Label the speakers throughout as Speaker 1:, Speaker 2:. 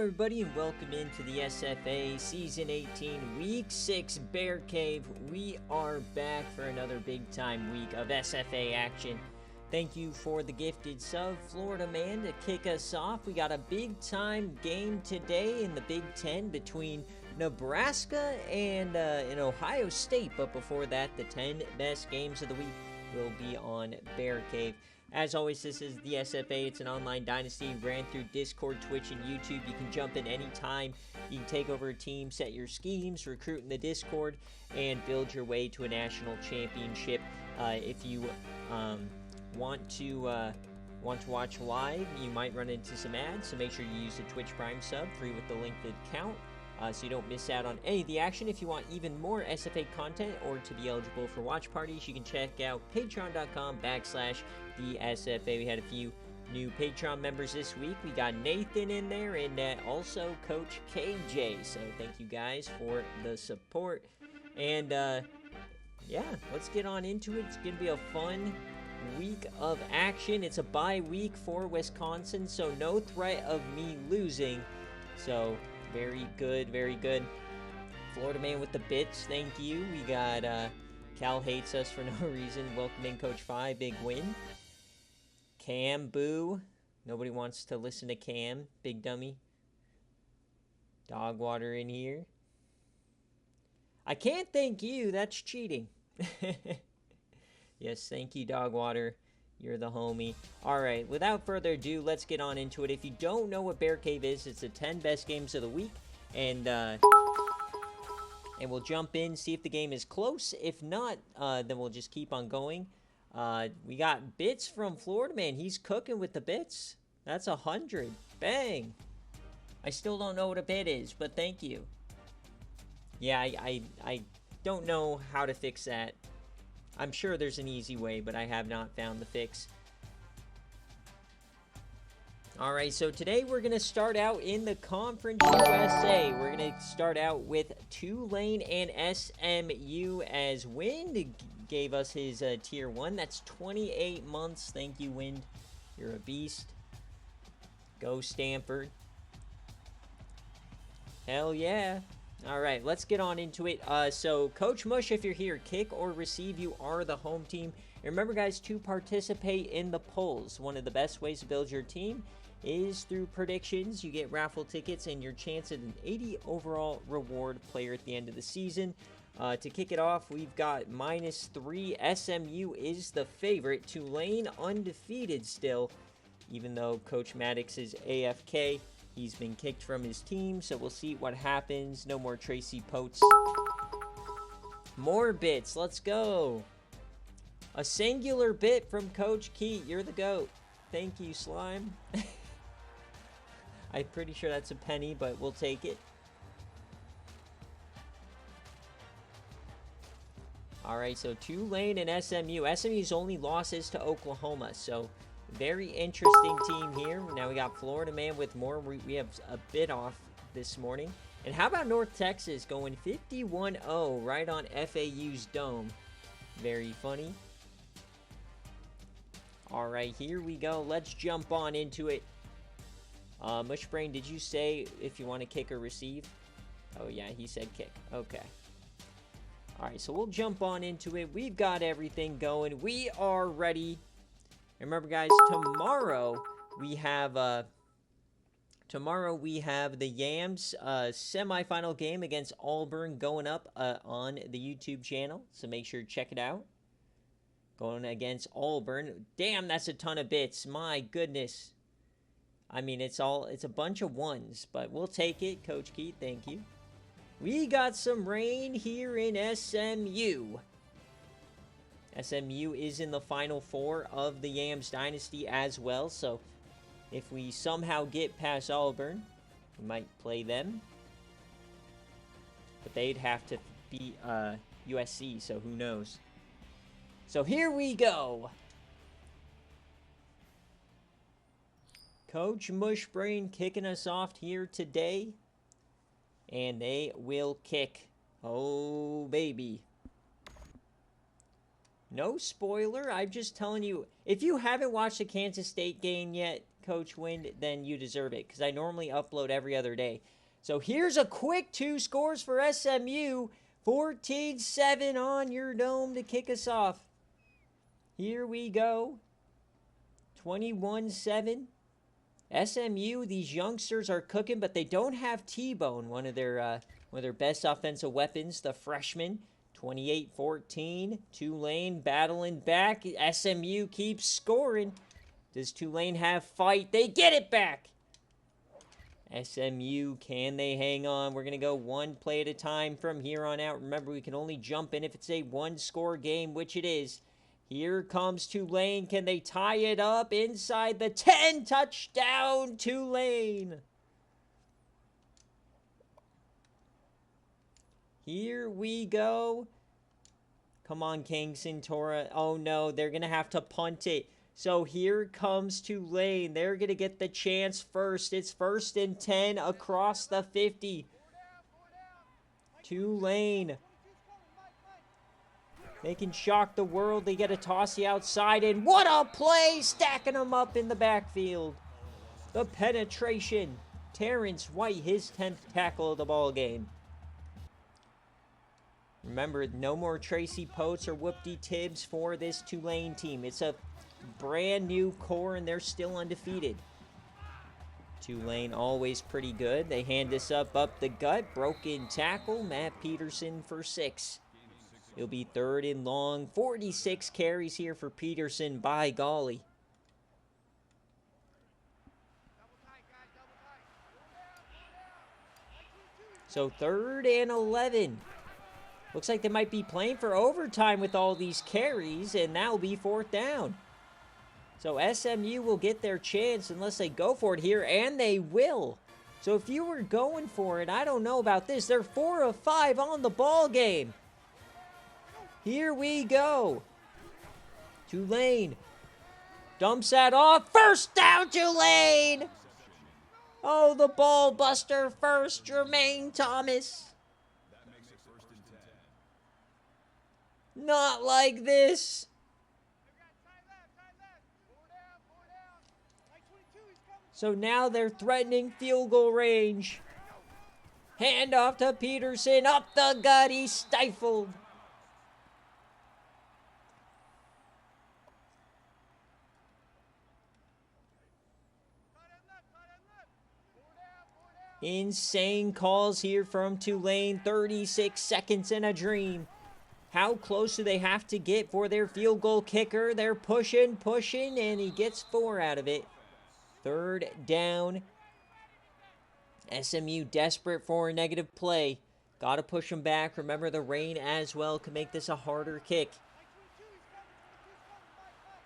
Speaker 1: everybody, and welcome into the SFA Season 18 Week 6 BearCave. We are back for another big-time week of SFA action. Thank you for the gifted sub, Florida Man, to kick us off. We got a big-time game today in the Big Ten between Nebraska and Ohio State. But before that, the 10 best games of the week will be on BearCave. As always, this is the SFA. It's an online dynasty ran through Discord, Twitch, and YouTube. You can jump in anytime. You can take over a team, set your schemes, recruit in the Discord, and build your way to a national championship. If you want to watch live, you might run into some ads, so make sure you use the Twitch Prime sub, free with the linked account, so you don't miss out on any of the action. If you want even more SFA content or to be eligible for watch parties, you can check out patreon.com/the SFA. We had a few new Patreon members this week. We got Nathan in there and also Coach KJ. So thank you guys for the support. And yeah, let's get on into it. It's going to be a fun week of action. It's a bye week for Wisconsin, so no threat of me losing. So very good, very good. Florida Man with the bits, thank you. We got Cal hates us for no reason. Welcome in, Coach Fi, big win. Cam, boo. Nobody wants to listen to Cam, big dummy. Dog water in here. I can't thank you, that's cheating. Yes, thank you, Dog Water. You're the homie. All right, without further ado, let's get on into it. If you don't know what BearCave is, it's the 10 best games of the week. And we'll jump in, see if the game is close. If not, then we'll just keep on going. We got bits from Florida Man. He's cooking with the bits. That's 100. Bang. I still don't know what a bit is, but thank you. Yeah, I don't know how to fix that. I'm sure there's an easy way, but I have not found the fix. All right, so today we're going to start out in the Conference USA. We're going to start out with Tulane and SMU, as Wind gave us his Tier 1. That's 28 months. Thank you, Wind. You're a beast. Go Stanford. Hell yeah. All right, let's get on into it. So, Coach Mush, if you're here, kick or receive, you are the home team. And remember, guys, to participate in the polls, one of the best ways to build your team is through predictions. You get raffle tickets and your chance at an 80 overall reward player at the end of the season. To kick it off, we've got -3. SMU is the favorite. Tulane undefeated still, even though Coach Maddox is AFK. He's been kicked from his team, so we'll see what happens. No more Tracy Potes. More bits. Let's go. A singular bit from Coach Keat. You're the GOAT. Thank you, Slime. I'm pretty sure that's a penny, but we'll take it. All right, so Tulane and SMU. SMU's only losses to Oklahoma, so very interesting team here. Now we got Florida Man with more. We have a bit off this morning. And how about North Texas going 51-0 right on FAU's dome? Very funny. All right, here we go. Let's jump on into it. Mushbrain, did you say if you want to kick or receive? Oh, yeah, he said kick. Okay. All right, so we'll jump on into it. We've got everything going. We are ready. Remember, guys, tomorrow we have the Yams semifinal game against Auburn going up on the YouTube channel. So make sure to check it out. Going against Auburn. Damn, that's a ton of bits. My goodness. I mean, it's a bunch of ones, but we'll take it. Coach Keith, thank you. We got some rain here in SMU. SMU is in the Final Four of the Yams Dynasty as well, so if we somehow get past Auburn, we might play them. But they'd have to beat USC, so who knows. So here we go. Coach Mushbrain kicking us off here today. And they will kick. Oh, baby. No spoiler. I'm just telling you. If you haven't watched the Kansas State game yet, Coach Wind, then you deserve it. Because I normally upload every other day. So here's a quick 2 scores for SMU. 14-7 on your dome to kick us off. Here we go. 21-7. SMU, these youngsters are cooking, but they don't have T-Bone, one of their best offensive weapons, the freshman. 28-14. Tulane battling back. SMU keeps scoring. Does Tulane have fight? They get it back. SMU, can they hang on? We're going to go one play at a time from here on out. Remember, we can only jump in if it's a one-score game, which it is. Here comes Tulane. Can they tie it up inside the 10? Touchdown, Tulane. Here we go. Come on, King Centora. Oh, no, they're going to have to punt it. So here comes Tulane. They're going to get the chance first. It's 1st and 10 across the 50. Tulane. They can shock the world. They get a tossy outside. And what a play! Stacking them up in the backfield. The penetration. Terrence White, his 10th tackle of the ball game. Remember, no more Tracy Potes or Whoopty Tibbs for this Tulane team. It's a brand new core, and they're still undefeated. Tulane always pretty good. They hand this up the gut. Broken tackle. Matt Peterson for 6. It'll be 3rd and long. 46 carries here for Peterson, by golly. So 3rd and 11. Looks like they might be playing for overtime with all these carries, and that'll be 4th down. So SMU will get their chance unless they go for it here, and they will. So if you were going for it, I don't know about this. They're 4 of 5 on the ball game. Here we go. Tulane dumps that off. 1st down, Tulane. Oh, the ball buster first, Jermaine Thomas. Not like this. So now they're threatening field goal range. Hand off to Peterson. Up the gut. He's stifled. Insane calls here from Tulane. 36 seconds in a dream. How close do they have to get for their field goal kicker? They're pushing, and he gets 4 out of it. 3rd down. SMU desperate for a negative play. Got to push them back. Remember, the rain as well can make this a harder kick.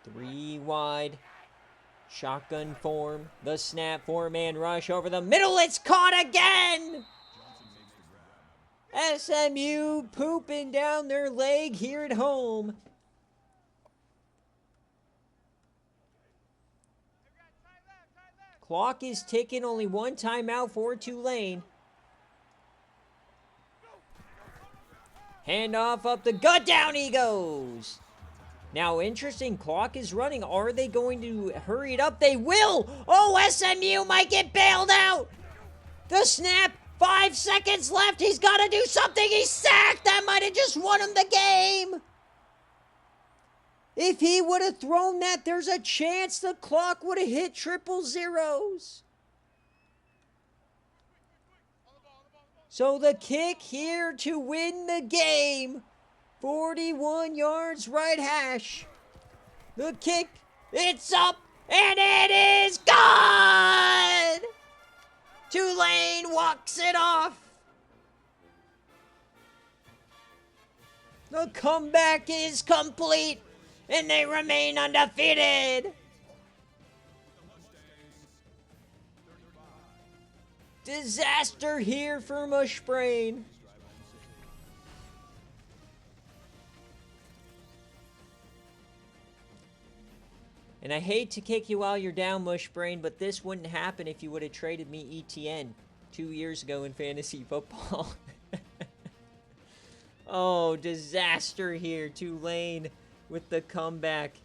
Speaker 1: 3 wide. Shotgun form. The snap, 4-man rush over the middle. It's caught again! SMU pooping down their leg here at home. Clock is ticking. Only 1 timeout for Tulane. Handoff up the gut. Down he goes. Now, interesting. Clock is running. Are they going to hurry it up? They will. Oh, SMU might get bailed out. The snap. 5 seconds left. He's got to do something. He's sacked. That might have just won him the game. If he would have thrown that, there's a chance the clock would have hit 000. So the kick here to win the game. 41 yards right hash. The kick. It's up. And it is gone. Tulane walks it off. The comeback is complete, and they remain undefeated. Disaster here for Mushbrain. And I hate to kick you while you're down, Mushbrain, but this wouldn't happen if you would have traded me ETN 2 years ago in fantasy football. Oh, disaster here. Tulane with the comeback.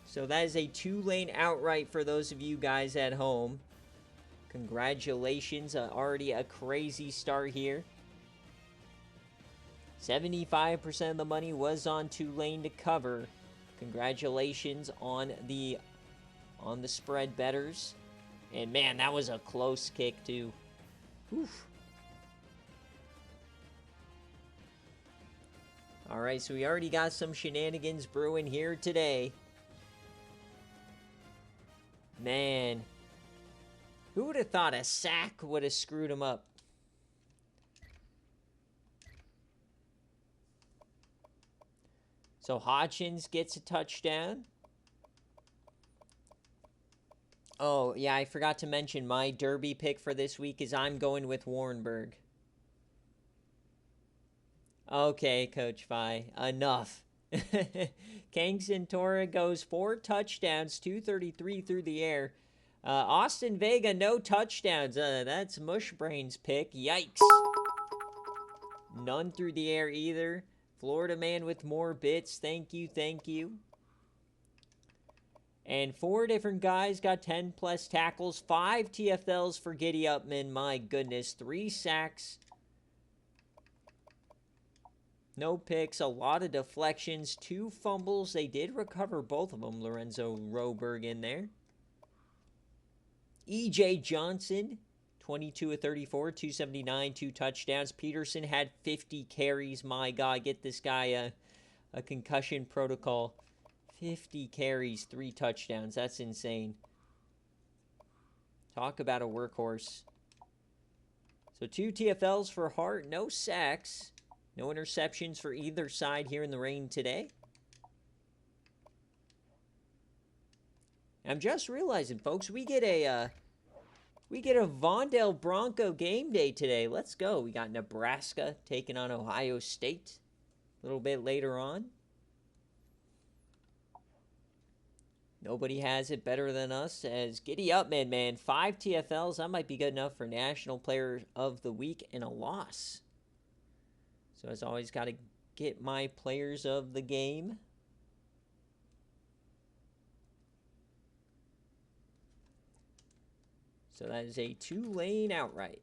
Speaker 1: So that is a 2-lane outright for those of you guys at home. Congratulations. Already a crazy start here. 75% of the money was on 2-lane to cover. Congratulations on the spread betters. And man, that was a close kick too. Oof. All right, so we already got some shenanigans brewing here today. Man, who would have thought a sack would have screwed him up? So Hodgins gets a touchdown. Oh, yeah, I forgot to mention my derby pick for this week is I'm going with Warrenburg. Okay, Coach Fi, enough. Kingston Tora goes 4 touchdowns, 233 through the air. Austin Vega, no touchdowns. That's Mushbrain's pick. Yikes. None through the air either. Florida man with more bits. Thank you, thank you. And 4 different guys got 10-plus tackles. 5 TFLs for Giddy Upman. My goodness. 3 sacks. No picks. A lot of deflections. 2 fumbles. They did recover both of them. Lorenzo Roberg in there. E.J. Johnson, 22 of 34, 279, 2 touchdowns. Peterson had 50 carries. My God, get this guy a concussion protocol. 50 carries, 3 touchdowns. That's insane. Talk about a workhorse. So 2 TFLs for Hart. No sacks. No interceptions for either side here in the rain today. I'm just realizing, folks, we get a Vondale Bronco game day today. Let's go. We got Nebraska taking on Ohio State a little bit later on. Nobody has it better than us as Giddy Up, man. 5 TFLs. That might be good enough for National Player of the Week and a loss. So as always, got to get my players of the game. So that is a 2-lane outright.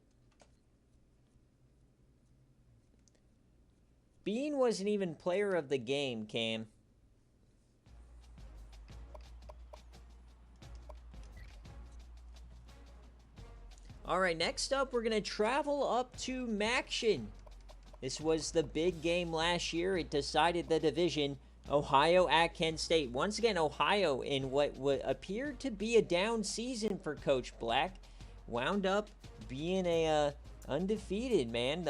Speaker 1: Bean wasn't even player of the game, Cam. All right, next up, we're going to travel up to Maction. This was the big game last year. It decided the division. Ohio at Kent State. Once again, Ohio in what appeared to be a down season for Coach Black wound up being a undefeated, man.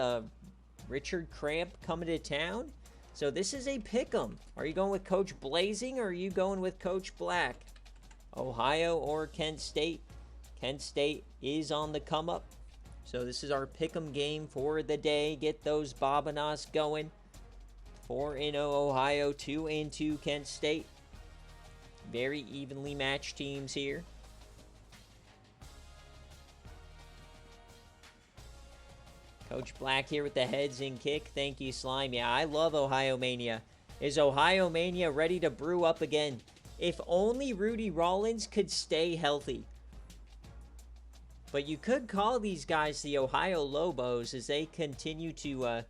Speaker 1: Richard Cramp coming to town. So this is a pick'em. Are you going with Coach Blazing or are you going with Coach Black? Ohio or Kent State? Kent State is on the come up. So this is our pick'em game for the day. Get those Bobanos going. 4-0 Ohio, 2-2 Kent State. Very evenly matched teams here. Coach Black here with the heads in kick. Thank you, Slime. Yeah, I love Ohio Mania. Is Ohio Mania ready to brew up again? If only Rudy Rollins could stay healthy. But you could call these guys the Ohio Lobos as they continue to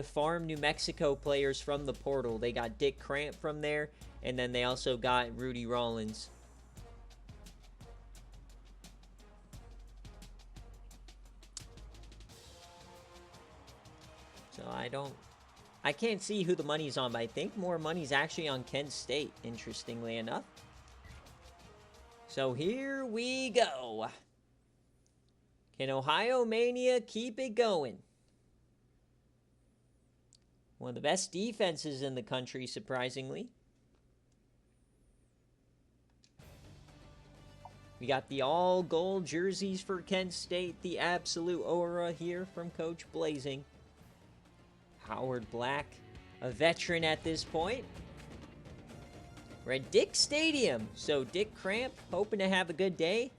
Speaker 1: farm New Mexico players from the portal. They got Dick Cramp from there, and then they also got Rudy Rollins. So I can't see who the money's on, but I think more money's actually on Kent State, interestingly enough. So here we go. Can Ohio Mania keep it going? One of the best defenses in the country, surprisingly. We got the all-gold jerseys for Kent State. The absolute aura here from Coach Blazing. Howard Black, a veteran at this point. We're at Dick Stadium. So Dick Cramp, hoping to have a good day.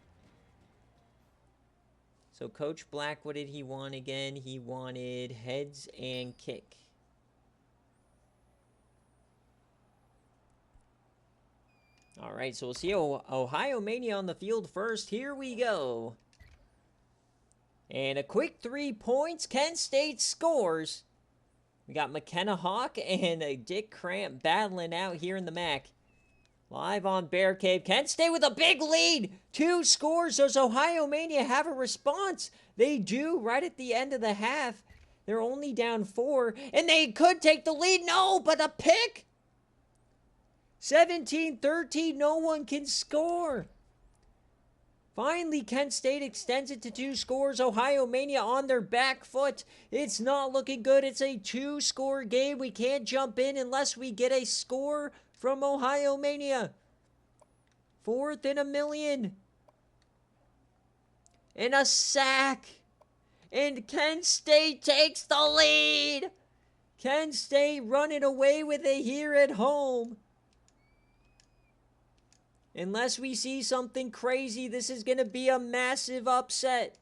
Speaker 1: So Coach Black, what did he want again? He wanted heads and kick. All right, so we'll see Ohio Mania on the field first. Here we go. And a quick 3 points. Kent State scores. We got McKenna Hawk and Dick Cramp battling out here in the MAC. Live on BearCave. Kent State with a big lead. 2 scores. Does Ohio Mania have a response? They do right at the end of the half. They're only down 4. And they could take the lead. No, but a pick. 17-13. No one can score. Finally, Kent State extends it to 2 scores. Ohio Mania on their back foot. It's not looking good. It's a 2-score game. We can't jump in unless we get a score from Ohio Mania. 4th and a million. And a sack. And Kent State takes the lead. Kent State running away with it here at home. Unless we see something crazy, this is going to be a massive upset.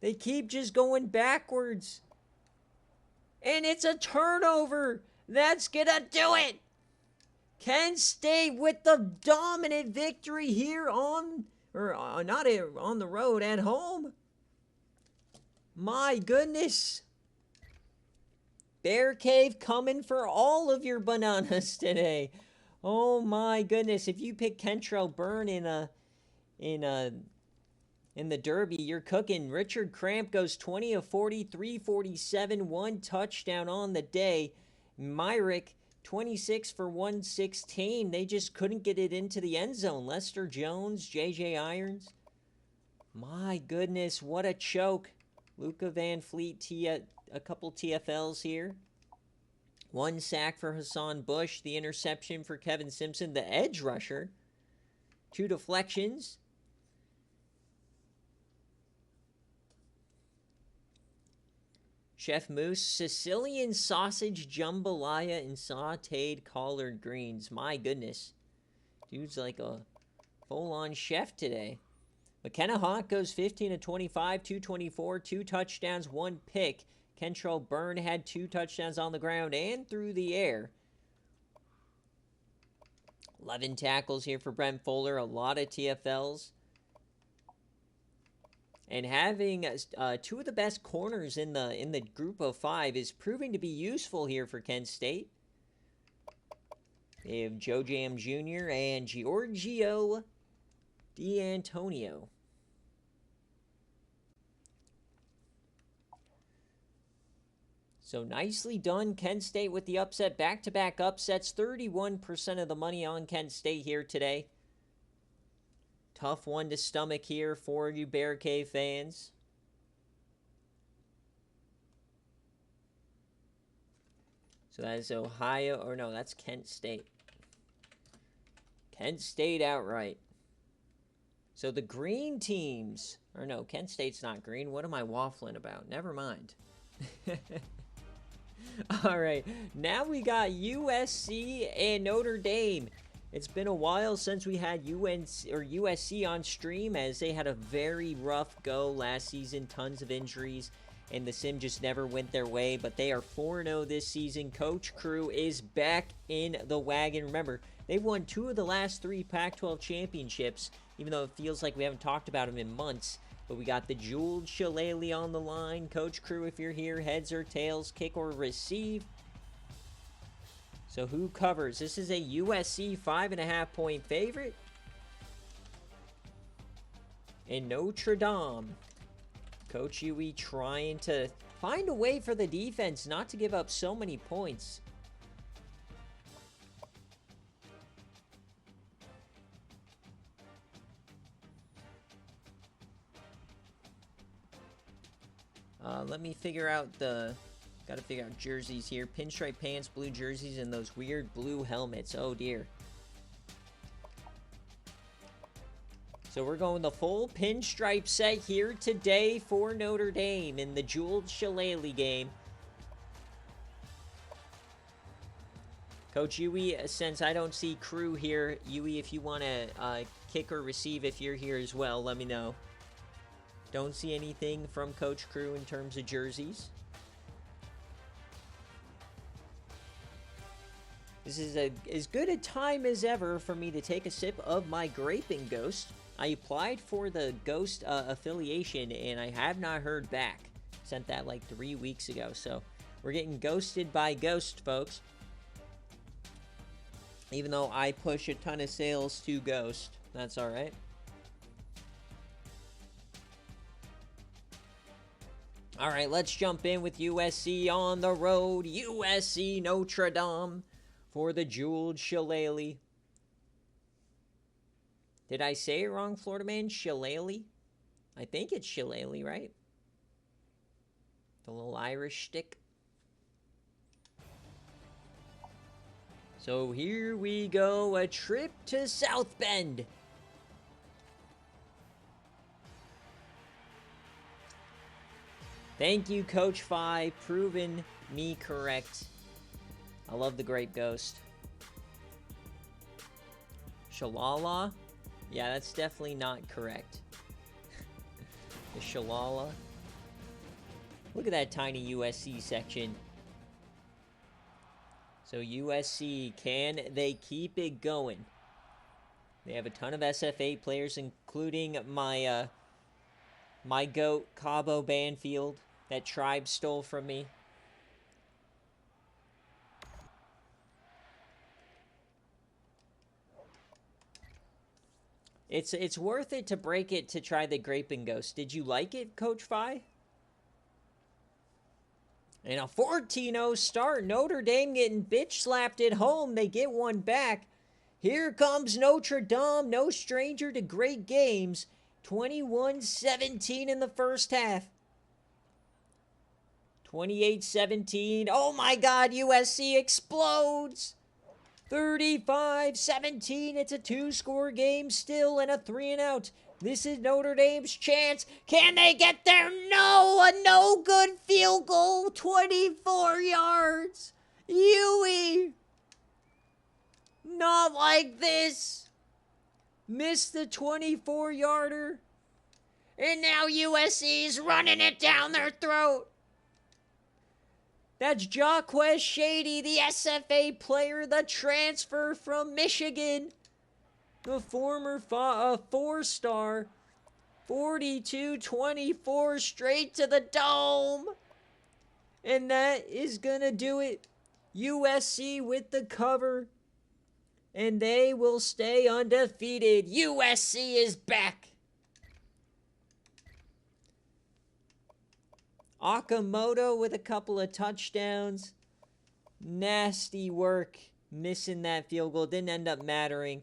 Speaker 1: They keep just going backwards. And it's a turnover. That's going to do it. Kent State with the dominant victory here on the road, at home. My goodness. BearCave coming for all of your bananas today. Oh my goodness! If you pick Kentrell Byrne in the Derby, you're cooking. Richard Cramp goes 20 of 40, 347, 1 touchdown on the day. Myrick 26 for 116. They just couldn't get it into the end zone. Lester Jones, J.J. Irons. My goodness, what a choke! Luca Van Fleet, a couple TFLs here. 1 sack for Hassan Bush. The interception for Kevin Simpson, the edge rusher. 2 deflections. Chef Moose, Sicilian sausage jambalaya and sauteed collard greens. My goodness. Dude's like a full-on chef today. McKenna Hawk goes 15 of 25, 224, 2 touchdowns, 1 pick. Kentrell Byrne had 2 touchdowns on the ground and through the air. 11 tackles here for Brent Fuller. A lot of TFLs. And having 2 of the best corners in the group of 5 is proving to be useful here for Kent State. They have Joe Jam Jr. and Giorgio D'Antonio. So nicely done, Kent State with the upset. Back-to-back upsets. 31% of the money on Kent State here today. Tough one to stomach here for you BearCave fans. So that is Ohio, or no, that's Kent State. Kent State outright. So the green teams, or no, Kent State's not green. What am I waffling about? Never mind. All right, now we got USC and Notre Dame. It's been a while since we had USC on stream, as they had a very rough go last season. Tons of injuries, and the sim just never went their way. But they are 4-0 this season. Coach Crew is back in the wagon. Remember, they won 2 of the last 3 Pac-12 championships, even though it feels like we haven't talked about them in months. But we got the jeweled shillelagh on the line. Coach Crew, if you're here, heads or tails, kick or receive. So who covers? This is a USC 5.5-point favorite. And Notre Dame. Coach Huey trying to find a way for the defense not to give up so many points. Let me figure out gotta figure out jerseys here. Pinstripe pants, blue jerseys, and those weird blue helmets. Oh dear. So we're going the full pinstripe set here today for Notre Dame in the jeweled shillelagh game. Coach Huey, since I don't see Crew here, Huey, if you want to kick or receive, if you're here as well, let me know. Don't see anything from Coach Crew in terms of jerseys. This is as good a time as ever for me to take a sip of my Graping Ghost. I applied for the Ghost affiliation, and I have not heard back. Sent that like 3 weeks ago, so we're getting ghosted by Ghost, folks. Even though I push a ton of sales to Ghost, that's alright. Alright, let's jump in with USC on the road. USC Notre Dame for the jeweled shillelagh. Did I say it wrong, Florida man? Shillelagh? I think it's shillelagh, right? The little Irish stick. So here we go, a trip to South Bend. Thank you, Coach Fi, proving me correct. I love the Grape Ghost. Shalala? Yeah, that's definitely not correct. The Shalala. Look at that tiny USC section. So USC, can they keep it going? They have a ton of SFA players, including my my GOAT, Cabo Banfield, that Tribe stole from me. It's worth it to break it to try the Graping Ghost. Did you like it, Coach Fi? And a 14-0 start. Notre Dame getting bitch slapped at home. They get one back. Here comes Notre Dame. No stranger to great games. 21-17 in the first half. 28-17. Oh my God, USC explodes. 35-17. It's a 2-score game still and a 3-and-out. This is Notre Dame's chance. Can they get there? No! A no-good field goal. 24 yards. Huey. Not like this. Missed the 24-yarder. And now USC's running it down their throat. That's Jaquez Shady, the SFA player, the transfer from Michigan. The former 4-star, 42-24, straight to the dome. And that is going to do it. USC with the cover. And they will stay undefeated. USC is back. Okamoto with a couple of touchdowns. Nasty work. Missing that field goal. Didn't end up mattering.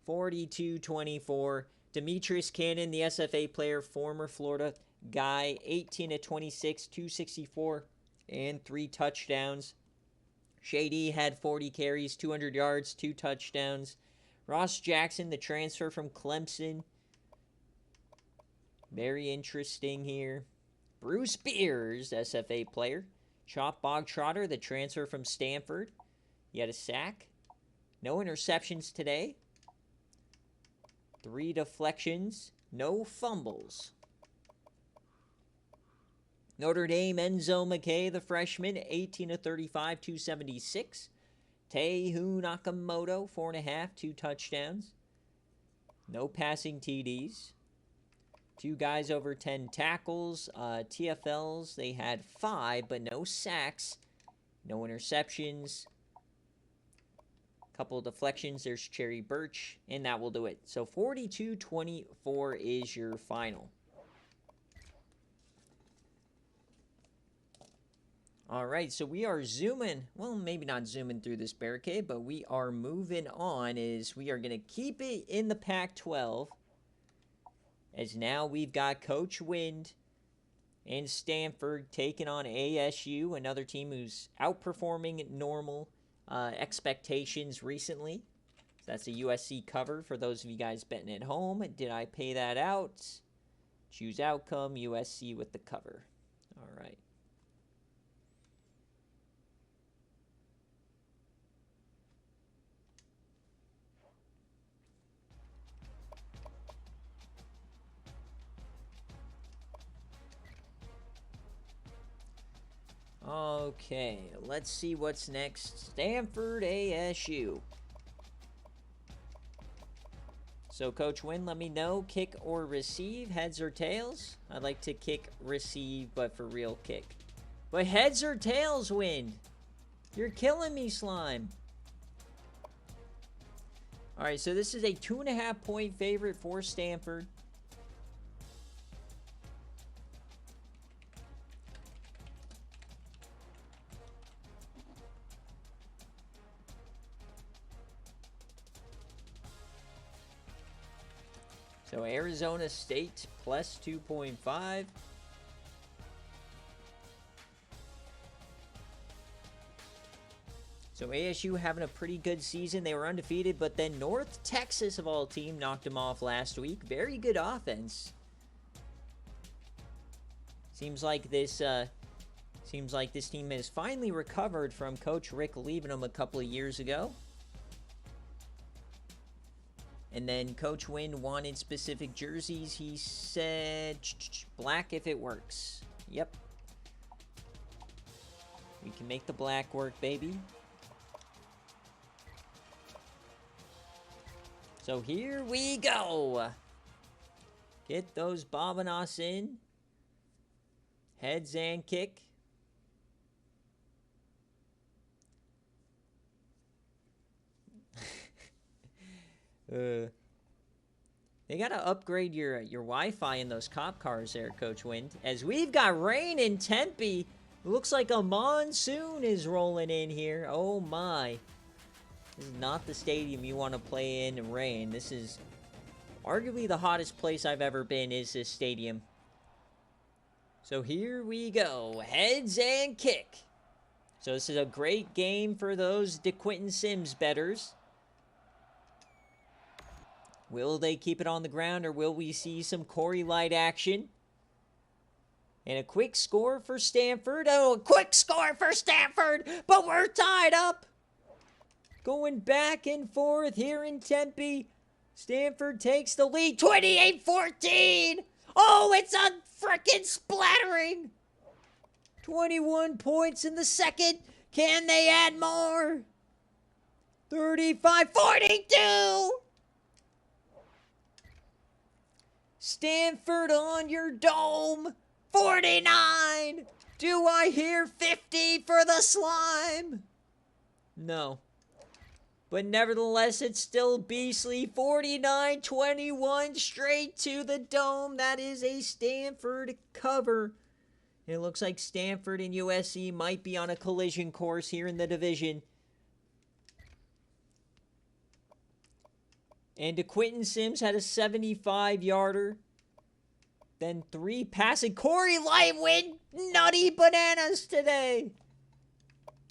Speaker 1: 42-24. Demetrius Cannon, the SFA player, former Florida guy, 18-26, 264, and 3 touchdowns. Shady had 40 carries, 200 yards, 2 touchdowns. Ross Jackson, the transfer from Clemson. Very interesting here. Bruce Beers, SFA player. Chop Bogtrotter, the transfer from Stanford. He had a sack. No interceptions today. 3 deflections, no fumbles. Notre Dame, Enzo McKay, the freshman, 18-35, 276. Tehu Nakamoto, 4.5, 2 touchdowns. No passing TDs. 2 guys over 10 tackles. TFLs, they had 5, but no sacks. No interceptions. Couple of deflections. There's Cherry Birch, and that will do it. So 42-24 is your final. All right, so we are zooming. Well, maybe not zooming through this BearCave, but we are moving on. Is we are going to keep it in the Pac-12. As now we've got Coach Wind and Stanford taking on ASU, another team who's outperforming normal expectations recently. So that's a USC cover for those of you guys betting at home. Did I pay that out? Choose outcome, USC with the cover. All right. Okay, let's see what's next. Stanford ASU. So, Coach Wynn, let me know, kick or receive, heads or tails? I'd like to kick, receive, but for real kick. But heads or tails, Win? You're killing me, Slime. All right, so this is a 2.5-point favorite for Stanford. So Arizona State plus 2.5. So ASU having a pretty good season. They were undefeated, but then North Texas, of all team, knocked them off last week. Very good offense. Seems like this team has finally recovered from Coach Rick leaving them a couple of years ago. And then Coach Wynn wanted specific jerseys. He said black if it works. Yep. We can make the black work, baby. So here we go. Get those Bobanos in. Heads and kick. They gotta upgrade your Wi-Fi in those cop cars there, Coach Wind. As we've got rain in Tempe. It looks like a monsoon is rolling in here. Oh my. This is not the stadium you want to play in rain. This is arguably the hottest place I've ever been is this stadium. So here we go. Heads and kick. So this is a great game for those DeQuinton Sims bettors. Will they keep it on the ground, or will we see some Corey Light action? And a quick score for Stanford. Oh, a quick score for Stanford, but we're tied up. Going back and forth here in Tempe. Stanford takes the lead, 28-14. Oh, it's a frickin' splattering. 21 points in the second. Can they add more? 35-42. Stanford on your dome. 49. Do I hear 50 for the slime? No. But nevertheless, it's still beastly. 49-21 straight to the dome. That is a Stanford cover. It looks like Stanford and USC might be on a collision course here in the division. And DeQuinton Sims had a 75-yarder. Then 3 passing. Corey Light went nutty bananas today.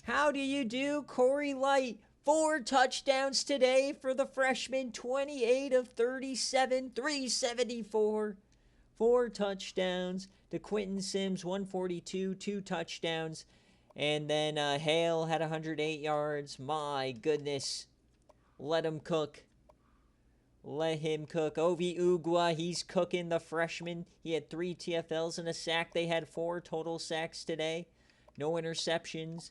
Speaker 1: How do you do, Corey Light? 4 touchdowns today for the freshman. 28 of 37, 374. 4 touchdowns. DeQuinton Sims, 142, 2 touchdowns. And then Hale had 108 yards. My goodness. Let him cook. Let him cook. Ovi Ugwa, he's cooking, the freshman. He had 3 TFLs and a sack. They had 4 total sacks today. No interceptions.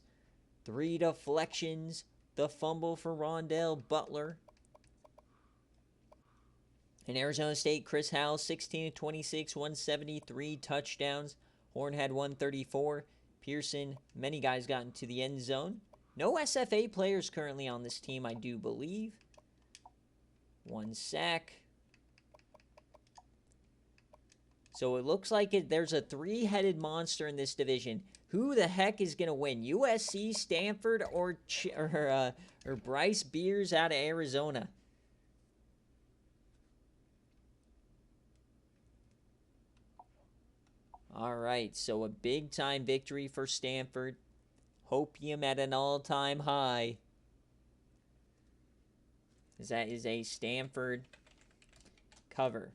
Speaker 1: 3 deflections. The fumble for Rondell Butler. In Arizona State, Chris Howell, 16-26, 173 touchdowns. Horn had 134. Pearson, many guys got into the end zone. No SFA players currently on this team, I do believe. 1 sack. So it looks like there's a 3-headed monster in this division. Who the heck is going to win? USC, Stanford, or Bryce Beers out of Arizona? All right, so a big-time victory for Stanford. Hopium at an all-time high. That is a Stanford cover.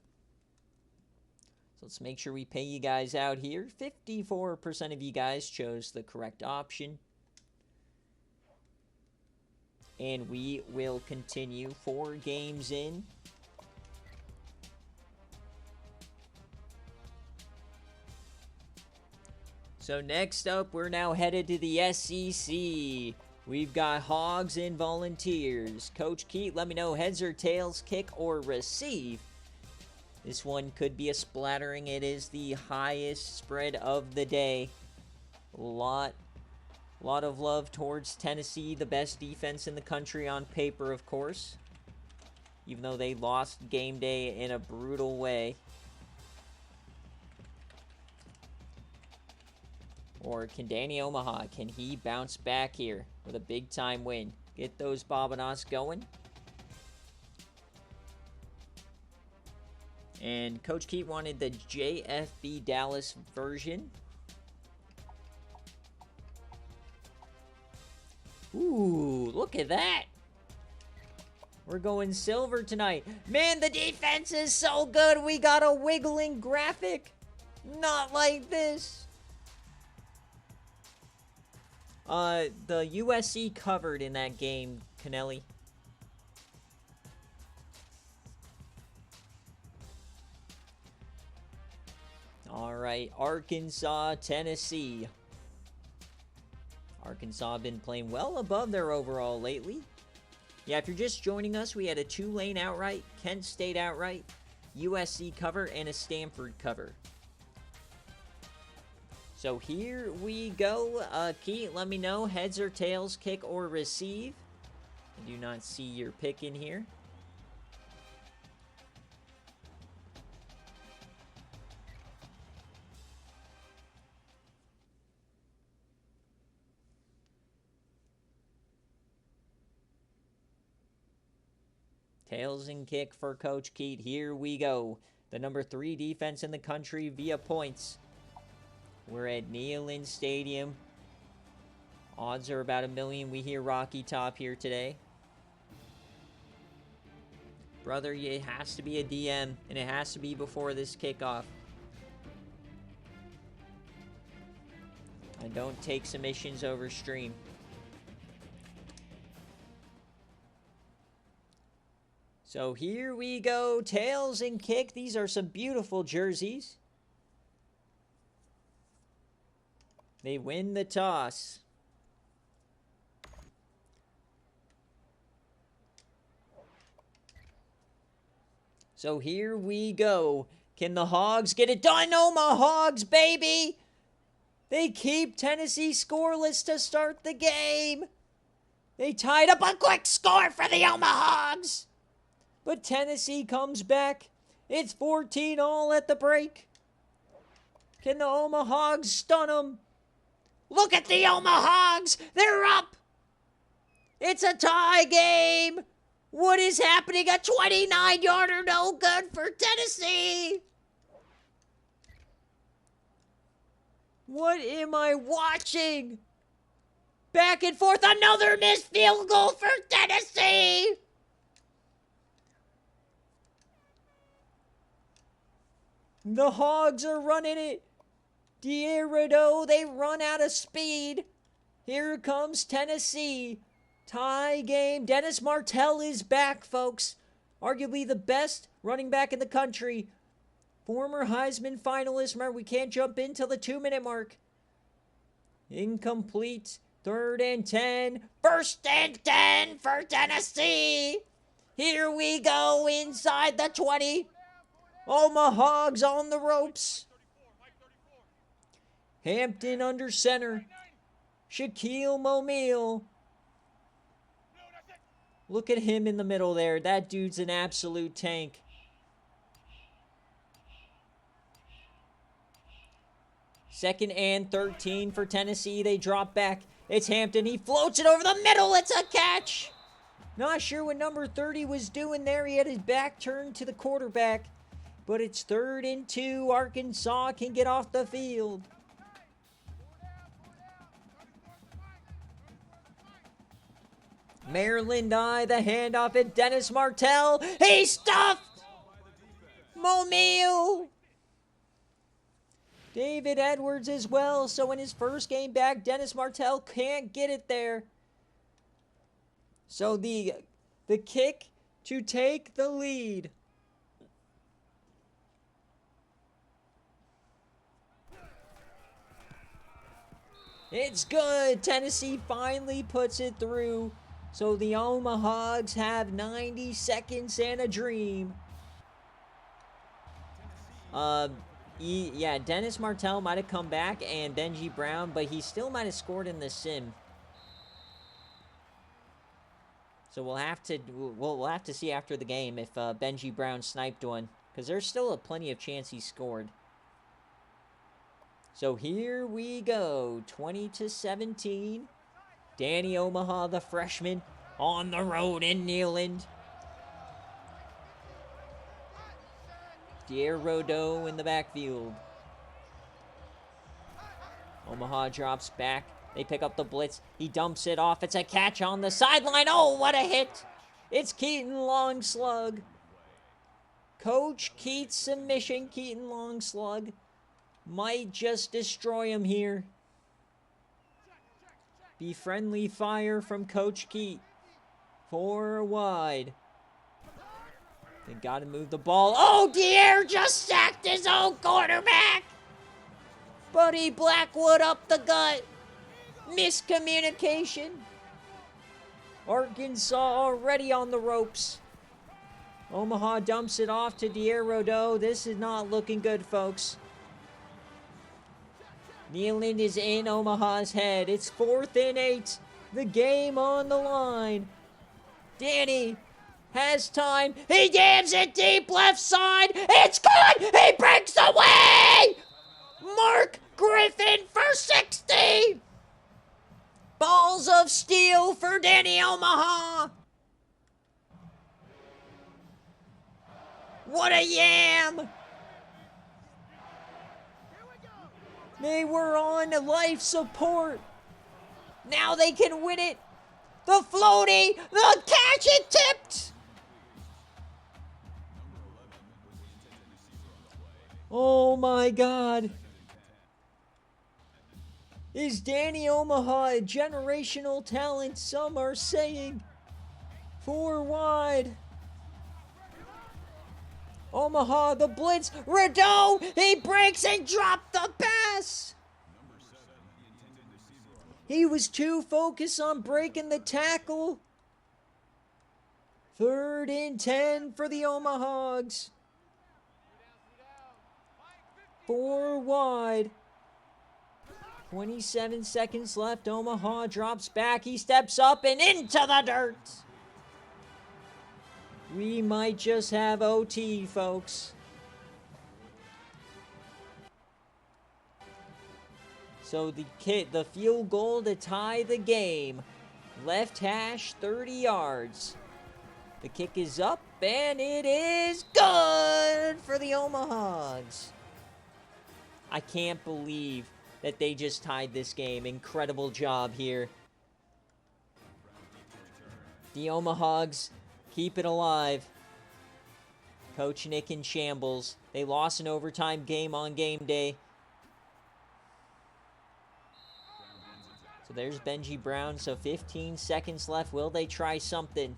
Speaker 1: So let's make sure we pay you guys out here. 54% of you guys chose the correct option. And we will continue 4 games in. So next up, we're now headed to the SEC. We've got Hogs and Volunteers. Coach Keat, let me know heads or tails, kick or receive. This one could be a splattering. It is the highest spread of the day. A lot of love towards Tennessee, the best defense in the country on paper, of course. Even though they lost game day in a brutal way. Or can Danny Omaha, can he bounce back here with a big-time win? Get those Bobinas going. And Coach Keat wanted the JFB Dallas version. Ooh, look at that. We're going silver tonight. Man, the defense is so good. We got a wiggling graphic. Not like this. The USC covered in that game, Canelli. All right, Arkansas, Tennessee. Arkansas been playing well above their overall lately. Yeah, if you're just joining us, we had a Tulane outright, Kent State outright, USC cover, and a Stanford cover. So here we go. Keat, let me know heads or tails, kick or receive. I do not see your pick in here. Tails and kick for Coach Keat. Here we go. The number 3 defense in the country via points. We're at Neyland Stadium. Odds are about 1 million. We hear Rocky Top here today. Brother, it has to be a DM, and it has to be before this kickoff. I don't take submissions over stream. So here we go. Tails and kick. These are some beautiful jerseys. They win the toss. So here we go. Can the Hogs get it done? Oh, my Hogs, baby! They keep Tennessee scoreless to start the game. They tied up a quick score for the Hogs. But Tennessee comes back. It's 14-all at the break. Can the Hogs stun them? Look at the Hogs. They're up. It's a tie game. What is happening? A 29-yarder, no good for Tennessee. What am I watching? Back and forth. Another missed field goal for Tennessee. The Hogs are running it. D'Erido, they run out of speed. Here comes Tennessee. Tie game. Dennis Martell is back, folks. Arguably the best running back in the country. Former Heisman finalist. Remember, we can't jump in till the 2-minute mark. Incomplete. 3rd and 10. 1st and 10 for Tennessee. Here we go inside the 20. Hogs on the ropes. Hampton under center. Shaquille O'Neal. Look at him in the middle there. That dude's an absolute tank. Second and 13 for Tennessee. They drop back. It's Hampton. He floats it over the middle. It's a catch. Not sure what number 30 was doing there. He had his back turned to the quarterback. But it's 3rd and 2. Arkansas can get off the field. Maryland the handoff at Dennis Martell. He stuffed O'Neal. David Edwards as well. So in his first game back, Dennis Martell can't get it there. So the kick to take the lead. It's good. Tennessee finally puts it through. So the Omahags have 90 seconds and a dream. Yeah, Dennis Martell might have come back and Benji Brown, but he still might have scored in the sim. So we'll have to see after the game if Benji Brown sniped one, because there's still plenty of chance he scored. So here we go, 20-17. Danny Omaha, the freshman, on the road in Neyland. Dier Rodeau in the backfield. Omaha drops back. They pick up the blitz. He dumps it off. It's a catch on the sideline. Oh, what a hit. It's Keaton Long Slug. Coach Keats submission. Keaton Long Slug might just destroy him here. Be friendly fire from Coach Keat. 4 wide. They got to move the ball. Oh, Dier just sacked his own quarterback. Buddy Blackwood up the gut. Miscommunication. Arkansas already on the ropes. Omaha dumps it off to Dier Rodeau. This is not looking good, folks. Neyland is in Omaha's head. It's 4th and 8. The game on the line. Danny has time. He jams it deep left side. It's good. He breaks away. Mark Griffin for 60. Balls of steel for Danny Omaha. What a yam. They were on life support. Now they can win it. The floaty, the catch, it tipped. Oh my God. Is Danny Omaha a generational talent? Some are saying. 4 wide. Omaha, the blitz. Rodeau, he breaks and dropped the pass. He was too focused on breaking the tackle. 3rd and 10 for the Omahags. 4 wide. 27 seconds left. Omaha drops back. He steps up and into the dirt. We might just have OT, folks. So the field goal to tie the game. Left hash, 30 yards. The kick is up, and it is good for the Omahags. I can't believe that they just tied this game. Incredible job here. The Omahags keep it alive. Coach Nick in shambles. They lost an overtime game on game day. So there's Benji Brown. So 15 seconds left. Will they try something?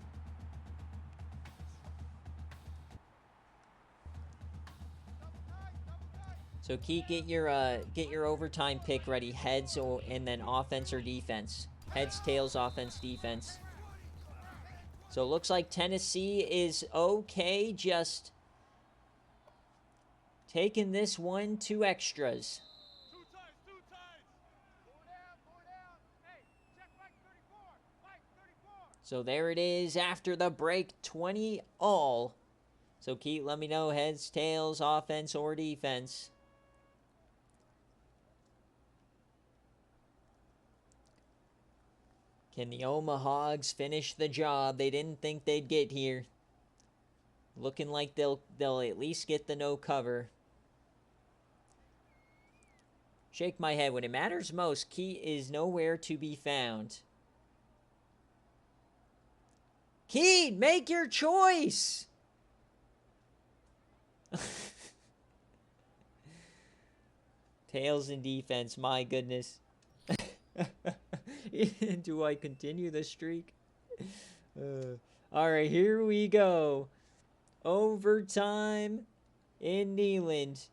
Speaker 1: So Keith, get your overtime pick ready. Heads and then offense or defense. Heads, tails, offense, defense. So it looks like Tennessee is okay, just taking this one to extras. So there it is after the break, 20 all. So Keith, let me know heads, tails, offense, or defense. Can the Omahags finish the job? They didn't think they'd get here. Looking like they'll at least get the no cover. Shake my head. When it matters most, Key is nowhere to be found. Key, make your choice! Tails in defense, my goodness. Do I continue the streak? Alright, here we go. Overtime in Neyland.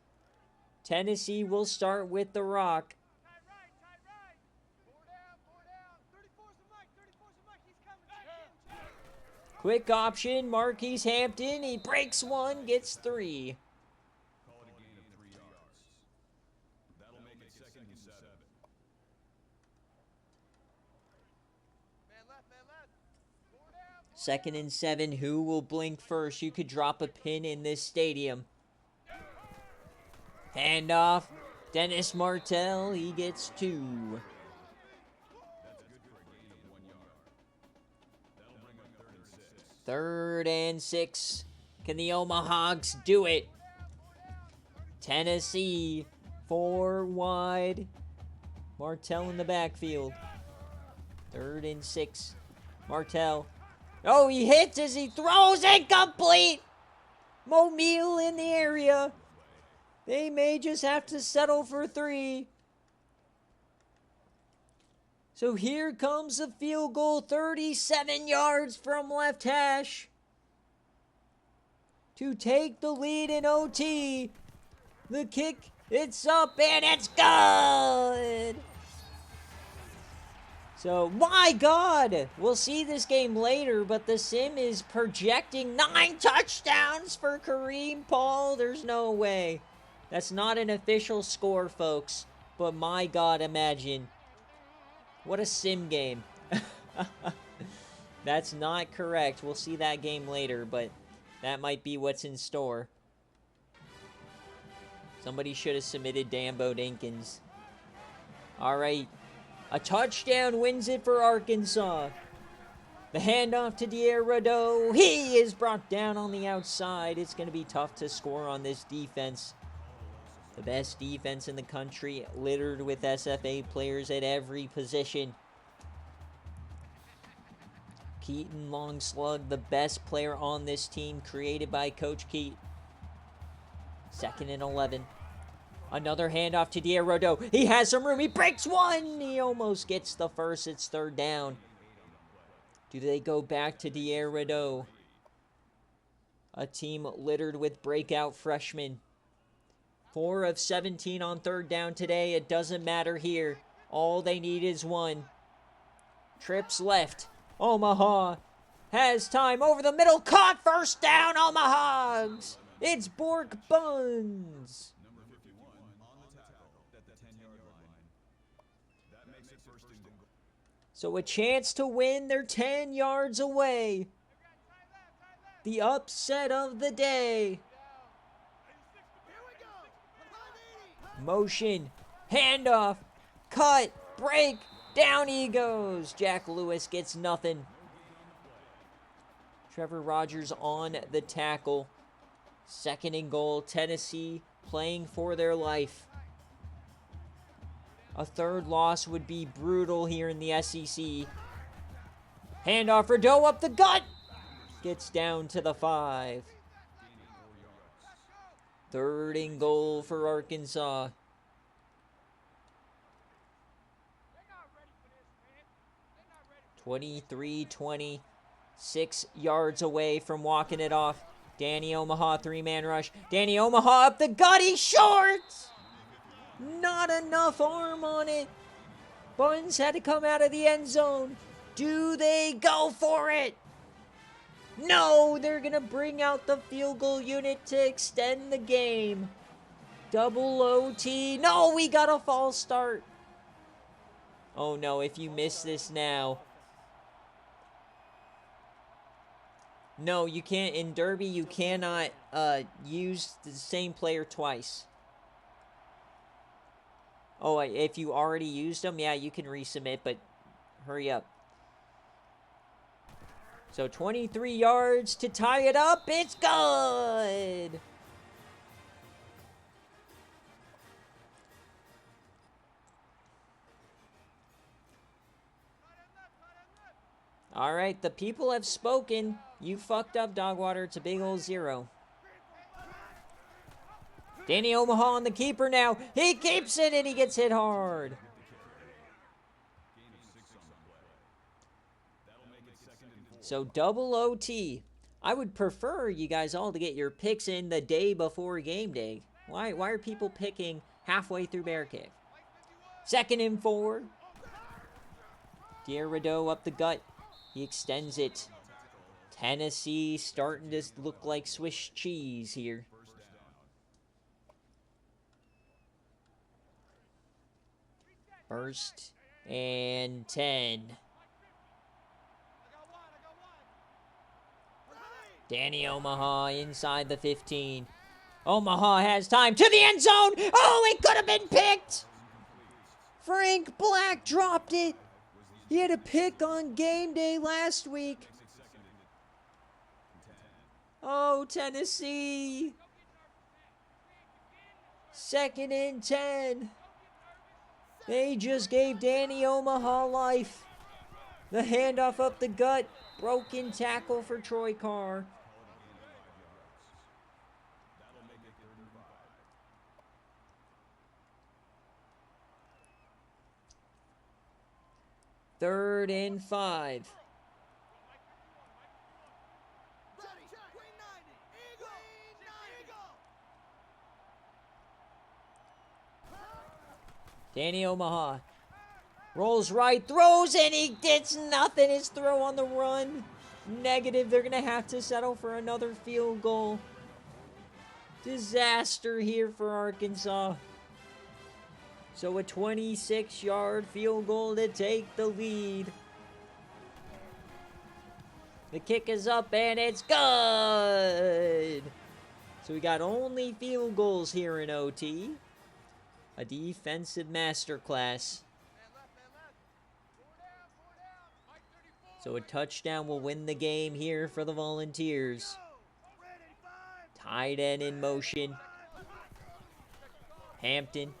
Speaker 1: Tennessee will start with the rock. Quick option, Marquise Hampton. He breaks one, gets 3. Second and 7. Who will blink first? You could drop a pin in this stadium. Handoff. Dennis Martell. He gets 2. Third and 6. Can the Omahags do it? Tennessee. 4 wide. Martell in the backfield. Third and 6. Martell. Oh, he hits as he throws. Incomplete! Mobile in the area. They may just have to settle for 3. So here comes the field goal. 37 yards from left hash. To take the lead in OT. The kick, it's up and it's good! So, my God! We'll see this game later, but the sim is projecting 9 touchdowns for Kareem Paul. There's no way. That's not an official score, folks. But my God, imagine. What a sim game. That's not correct. We'll see that game later, but that might be what's in store. Somebody should have submitted Dambo Dinkins. All right. A touchdown wins it for Arkansas. The handoff to Dierado. He is brought down on the outside. It's going to be tough to score on this defense. The best defense in the country, littered with SFA players at every position. Keaton long slug, the best player on this team, created by Coach Keat. Second and 11. Another handoff to Dierado. He has some room. He breaks one. He almost gets the first. It's third down. Do they go back to Dierado? A team littered with breakout freshmen. 4 of 17 on third down today. It doesn't matter here. All they need is 1. Trips left. Omaha has time over the middle. Caught, first down, Omahags. It's Bork Buns. So a chance to win. They're 10 yards away. The upset of the day. Motion, handoff, cut, break, down he goes. Jack Lewis gets nothing. Trevor Rogers on the tackle. Second and goal. Tennessee playing for their life. A third loss would be brutal here in the SEC. Handoff for Doe up the gut. Gets down to the 5. Third and goal for Arkansas. They're not ready for this, man. 23-20. 6 yards away from walking it off. Danny Omaha, 3-man rush. Danny Omaha up the gut. He's short. Not enough arm on it. Buns had to come out of the end zone. Do they go for it? No, they're going to bring out the field goal unit to extend the game. Double OT. No, we got a false start. Oh no, if you miss this now. No, you can't. In Derby, you cannot use the same player twice. Oh, if you already used them, yeah, you can resubmit, but hurry up. So 23 yards to tie it up. It's good. All right, the people have spoken. You fucked up, Dogwater. It's a big old 0. Danny Omaha on the keeper now. He keeps it and he gets hit hard. So double OT. I would prefer you guys all to get your picks in the day before game day. Why are people picking halfway through BearCave? Second and 4. Dierado up the gut. He extends it. Tennessee starting to look like Swiss cheese here. First and 10. Danny Omaha inside the 15. Omaha has time to the end zone. Oh, it could have been picked. Frank Black dropped it. He had a pick on game day last week. Oh, Tennessee. Second and 10. They just gave Danny Omaha life. The handoff up the gut. Broken tackle for Troy Carr. Third and 5. Danny Omaha rolls right, throws, and he gets nothing. His throw on the run. Negative. They're going to have to settle for another field goal. Disaster here for Arkansas. So a 26-yard field goal to take the lead. The kick is up, and it's good. So we got only field goals here in OT. A defensive masterclass. So a touchdown will win the game here for the Volunteers. Tight end in motion. Hampton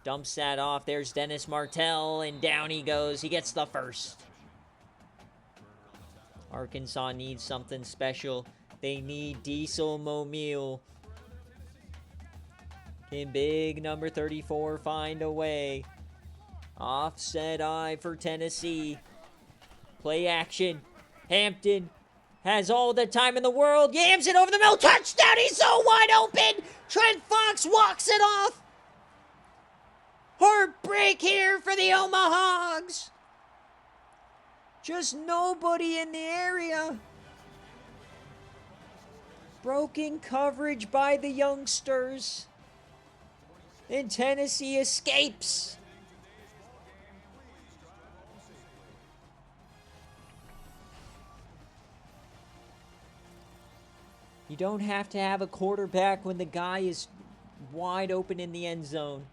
Speaker 1: dumps that off. There's Dennis Martell, and down he goes. He gets the first. Arkansas needs something special. They need Diesel Momil. Can big number 34 find a way? Offset eye for Tennessee. Play action. Hampton has all the time in the world. Yams it over the middle. Touchdown. He's so wide open. Trent Fox walks it off. Heartbreak here for the Omahogs. Just nobody in the area. Broken coverage by the youngsters. And Tennessee escapes. You don't have to have a quarterback when the guy is wide open in the end zone.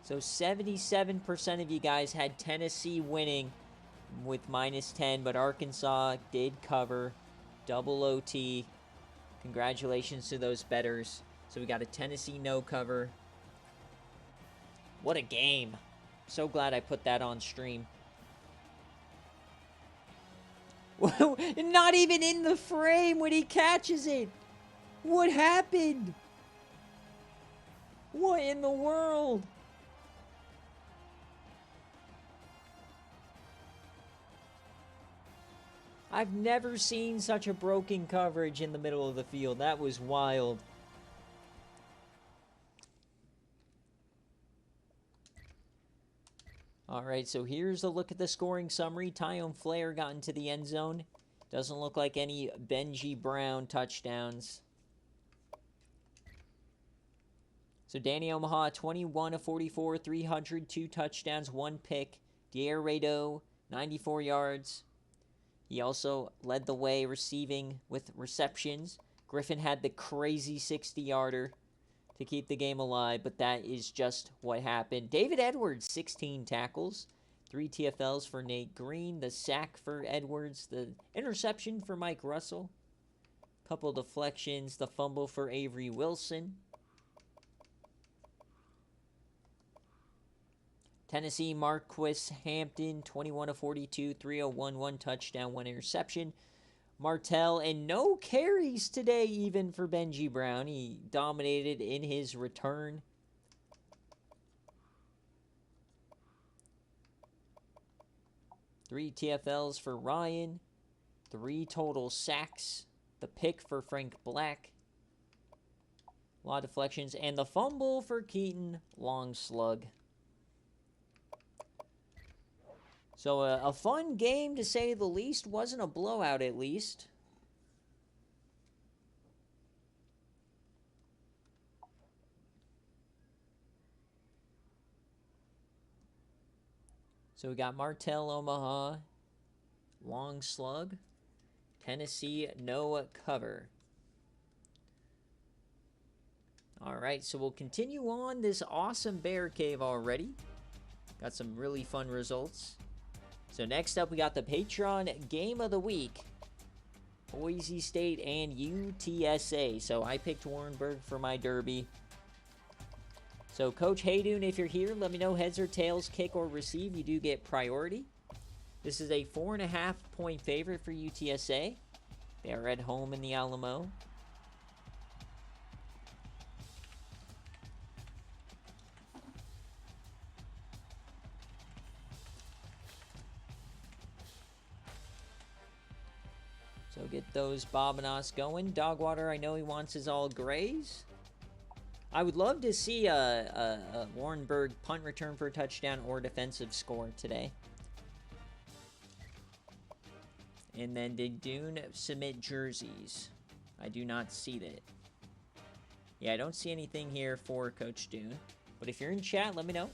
Speaker 1: So 77% of you guys had Tennessee winning with -10, but Arkansas did cover. Double OT. Congratulations to those bettors. So we got a Tennessee no cover. What a game. So glad I put that on stream. Not even in the frame when he catches it. What happened? What in the world? I've never seen such a broken coverage in the middle of the field. That was wild. All right, so here's a look at the scoring summary. Tyone Flair got into the end zone. Doesn't look like any Benji Brown touchdowns. So Danny Omaha, 21 of 44, 302 touchdowns, 1 pick. Dier Rado, 94 yards. He also led the way receiving with receptions. Griffin had the crazy 60-yarder to keep the game alive, but that is just what happened. David Edwards, 16 tackles, 3 TFLs for Nate Green, the sack for Edwards, the interception for Mike Russell, couple deflections, the fumble for Avery Wilson. Tennessee, Marquis Hampton, 21 of 42, 301, 1 touchdown, 1 interception. Martell, and no carries today even for Benji Brown. He dominated in his return. Three TFLs for Ryan. 3 total sacks. The pick for Frank Black. A lot of deflections. And the fumble for Keaton. Long slug. So a fun game, to say the least. Wasn't a blowout, at least. So we got Martell, Omaha, long slug. Tennessee, no cover. All right, so we'll continue on this awesome BearCave already. Got some really fun results. So next up, we got the Patreon Game of the Week. Boise State and UTSA. So I picked Warrenburg for my derby. So Coach Haydoon, if you're here, let me know heads or tails, kick or receive. You do get priority. This is a 4.5-point favorite for UTSA. They are at home in the Alamo. So get those Bobinos going. Dogwater, I know he wants his all grays. I would love to see a Warrenburg punt return for a touchdown or defensive score today. And then did Dune submit jerseys? I do not see that. Yeah, I don't see anything here for Coach Dune. But if you're in chat, let me know.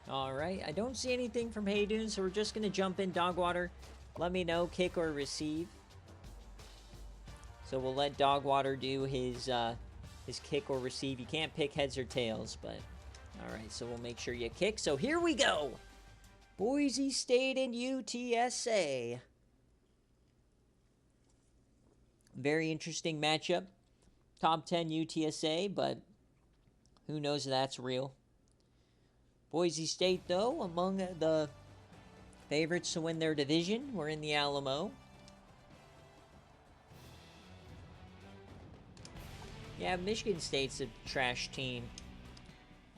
Speaker 1: Alright, I don't see anything from Haydoon, so we're just going to jump in Dogwater. Let me know, kick or receive. So we'll let Dogwater do his kick or receive. You can't pick heads or tails, but... Alright, so we'll make sure you kick. So here we go! Boise State and UTSA. Very interesting matchup. Top 10 UTSA, but who knows if that's real. Boise State, though, among the favorites to win their division. We're in the Alamo. Yeah, Michigan State's a trash team.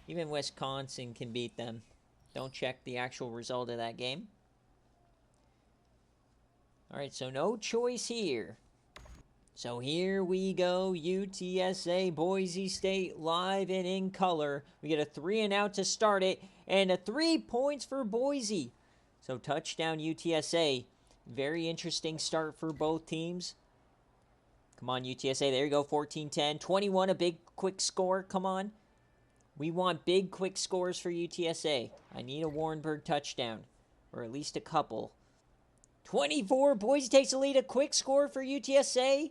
Speaker 1: Even Wisconsin can beat them. Don't check the actual result of that game. Alright, so no choice here. So here we go, UTSA, Boise State, live and in color. We get a 3 and out to start it, and a 3 points for Boise. So touchdown UTSA. Very interesting start for both teams. Come on, UTSA, there you go, 14-10. 21, a big quick score, come on. We want big quick scores for UTSA. I need a Warrenburg touchdown, or at least a couple. 24, Boise takes the lead, a quick score for UTSA.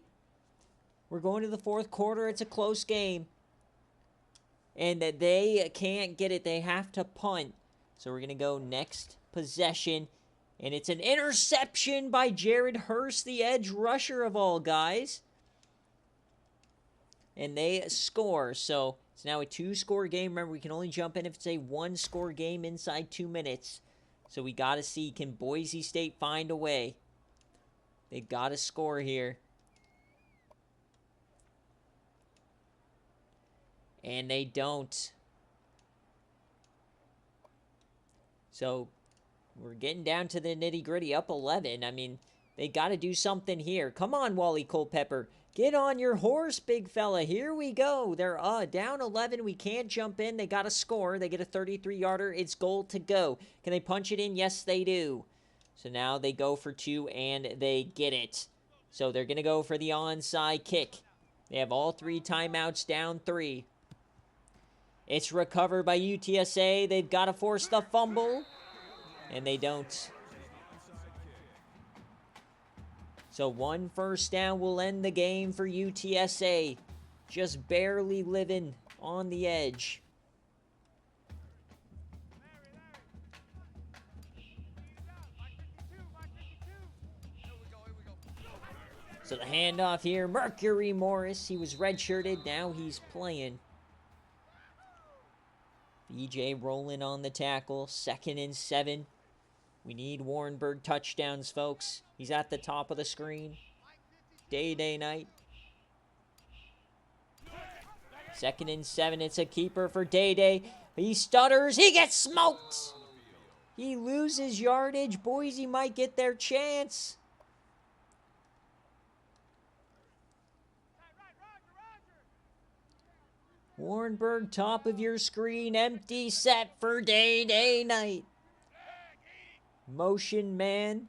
Speaker 1: We're going to the fourth quarter. It's a close game. And that they can't get it. They have to punt. So we're going to go next possession. And it's an interception by Jared Hurst, the edge rusher of all guys. And they score. So it's now a 2-score game. Remember, we can only jump in if it's a 1-score game inside 2 minutes. So we got to see, can Boise State find a way? They got to score here. And they don't. So, we're getting down to the nitty-gritty. Up 11. I mean, they got to do something here. Come on, Wally Culpepper. Get on your horse, big fella. Here we go. They're down 11. We can't jump in. They got to score. They get a 33-yarder. It's goal to go. Can they punch it in? Yes, they do. So now they go for 2, and they get it. So they're going to go for the onside kick. They have all 3 timeouts, down 3. It's recovered by UTSA. They've got to force the fumble. And they don't. So 1 first down will end the game for UTSA. Just barely living on the edge. So the handoff here. Mercury Morris. He was redshirted. Now he's playing. BJ rolling on the tackle. 2nd and 7. We need Warrenburg touchdowns, folks. He's at the top of the screen. Day night. 2nd and 7. It's a keeper for Day. He stutters. He gets smoked. He loses yardage. Boise might get their chance. Warrenburg, top of your screen. Empty set for Day Night. Motion man.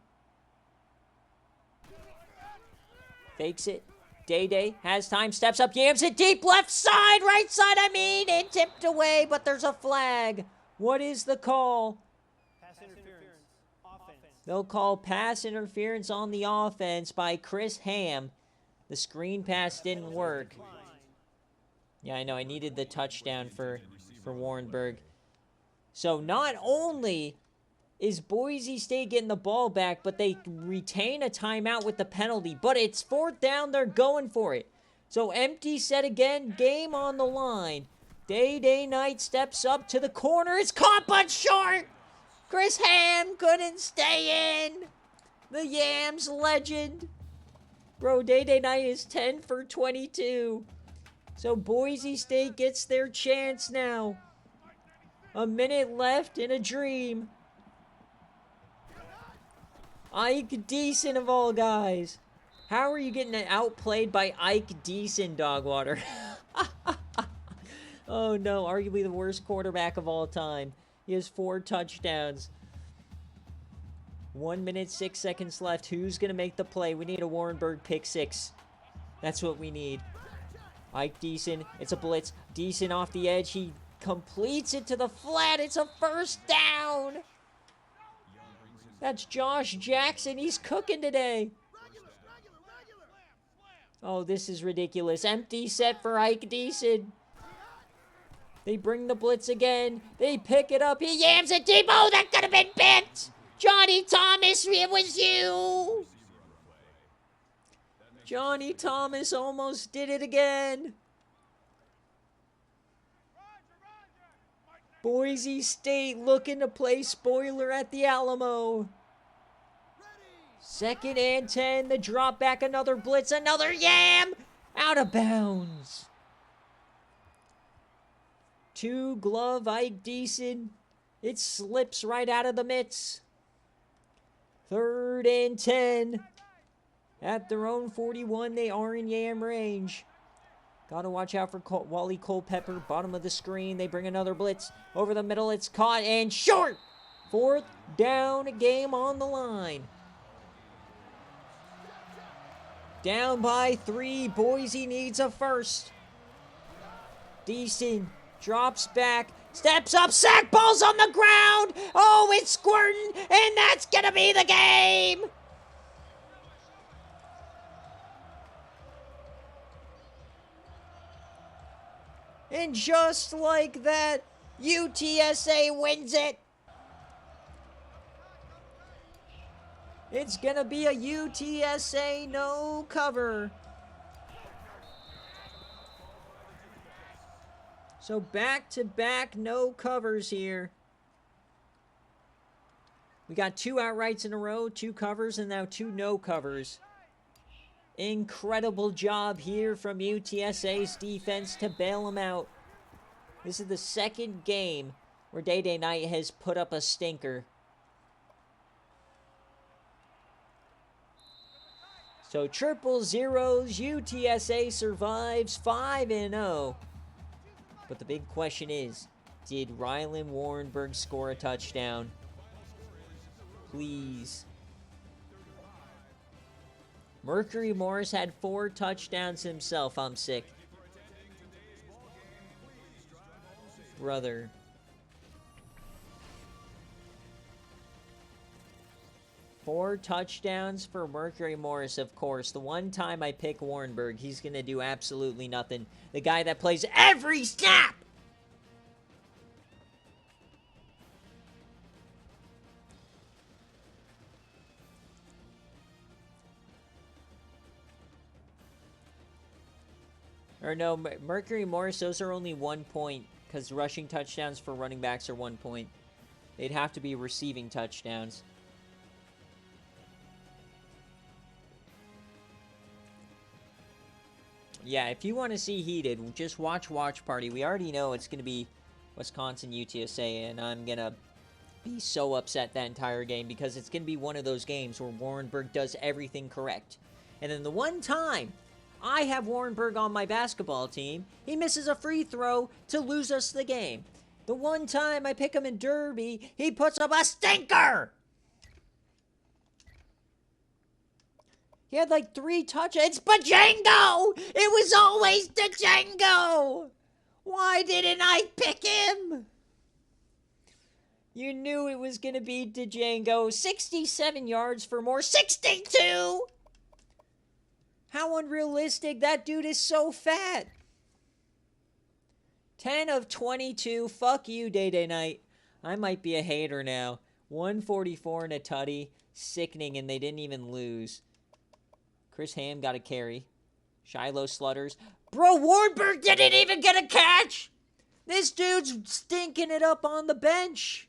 Speaker 1: Fakes it. Day has time, steps up, yams it deep, left side, right side, it tipped away, but there's a flag. What is the call?
Speaker 2: Pass interference. Offense.
Speaker 1: They'll call pass interference on the offense by Chris Ham. The screen pass didn't work. Yeah, I know, I needed the touchdown for Warrenburg. So not only is Boise State getting the ball back, but they retain a timeout with the penalty. But it's 4th down, they're going for it. So empty set again, game on the line. Day Night steps up to the corner. It's caught but short. Chris Ham couldn't stay in. The Yams legend. Bro, Day Night is 10 for 22. So Boise State gets their chance now. A minute left in a dream. Ike Deason of all guys. How are you getting outplayed by Ike Deason, Dogwater? Oh no, arguably the worst quarterback of all time. He has 4 touchdowns. 1 minute, 6 seconds left. Who's going to make the play? We need a Warrenburg pick 6. That's what we need. Ike Deason, it's a blitz. Deason off the edge. He completes it to the flat. It's a 1st down. That's Josh Jackson. He's cooking today. Oh, this is ridiculous. Empty set for Ike Deason. They bring the blitz again. They pick it up. He yams it deep. Oh, that could have been picked. Johnny Thomas, it was you. Johnny Thomas almost did it again. Boise State looking to play spoiler at the Alamo. 2nd and 10. The drop back, another blitz, another yam. Out of bounds. 2 glove Ike Deason. It slips right out of the mitts. 3rd and 10. At their own 41, they are in yam range. Gotta watch out for Wally Culpepper. Bottom of the screen. They bring another blitz. Over the middle. It's caught and short. 4th down. Game on the line. Down by 3. Boise needs a 1st. Deason drops back. Steps up. Sack. Ball's on the ground. Oh, it's squirting. And that's gonna be the game. And just like that, UTSA wins it. It's going to be a UTSA no cover. So back-to-back no covers here. We got 2 outrights in a row, 2 covers, and now 2 no covers. Incredible job here from UTSA's defense to bail them out. This is the 2nd game where Day Night has put up a stinker. So triple zeros, UTSA survives 5-0. But the big question is, did Rylan Warrenburg score a touchdown? Please. Mercury Morris had 4 touchdowns himself. I'm sick. Brother. Four touchdowns for Mercury Morris, of course. The one time I pick Warrenburg, he's going to do absolutely nothing. The guy that plays every snap! Or no, Mercury Morris, those are only 1 point, because rushing touchdowns for running backs are 1 point. They'd have to be receiving touchdowns. Yeah, if you want to see heated, just watch Watch Party. We already know it's going to be Wisconsin UTSA, and I'm going to be so upset that entire game because it's going to be one of those games where Warrenburg does everything correct. And then the one time I have Warrenburg on my basketball team, he misses a free throw to lose us the game. The one time I pick him in Derby, he puts up a stinker! He had like 3 touches. It's Bajango! It was always Django! Why didn't I pick him? You knew it was going to be Django. 67 yards for more. 62! How unrealistic. That dude is so fat. 10 of 22. Fuck you, Day Night. I might be a hater now. 144 and a tutty. Sickening, and they didn't even lose. Chris Ham got a carry. Shiloh Slutters. Bro, Warburg didn't even get a catch! This dude's stinking it up on the bench.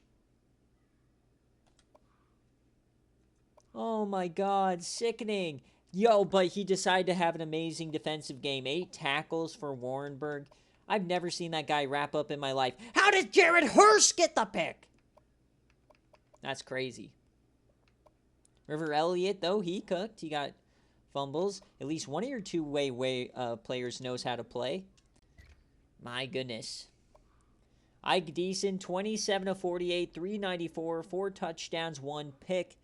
Speaker 1: Oh my god, sickening. Yo, but he decided to have an amazing defensive game. 8 tackles for Warrenburg. I've never seen that guy wrap up in my life. How did Jared Hurst get the pick? That's crazy. River Elliott, though, he cooked. He got fumbles. At least one of your two-way players knows how to play. My goodness. Ike Deason, 27 of 48, 394, 4 touchdowns, 1 pick.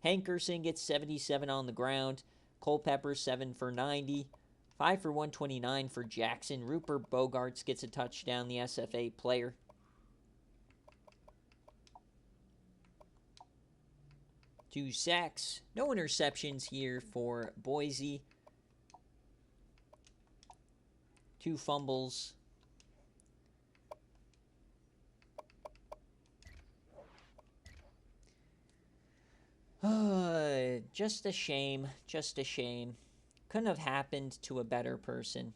Speaker 1: Hankerson gets 77 on the ground. Culpepper, 7 for 90. 5 for 129 for Jackson. Rupert Bogarts gets a touchdown, the SFA player. Two sacks. No interceptions here for Boise. 2 fumbles. Just a shame. Just a shame. Couldn't have happened to a better person.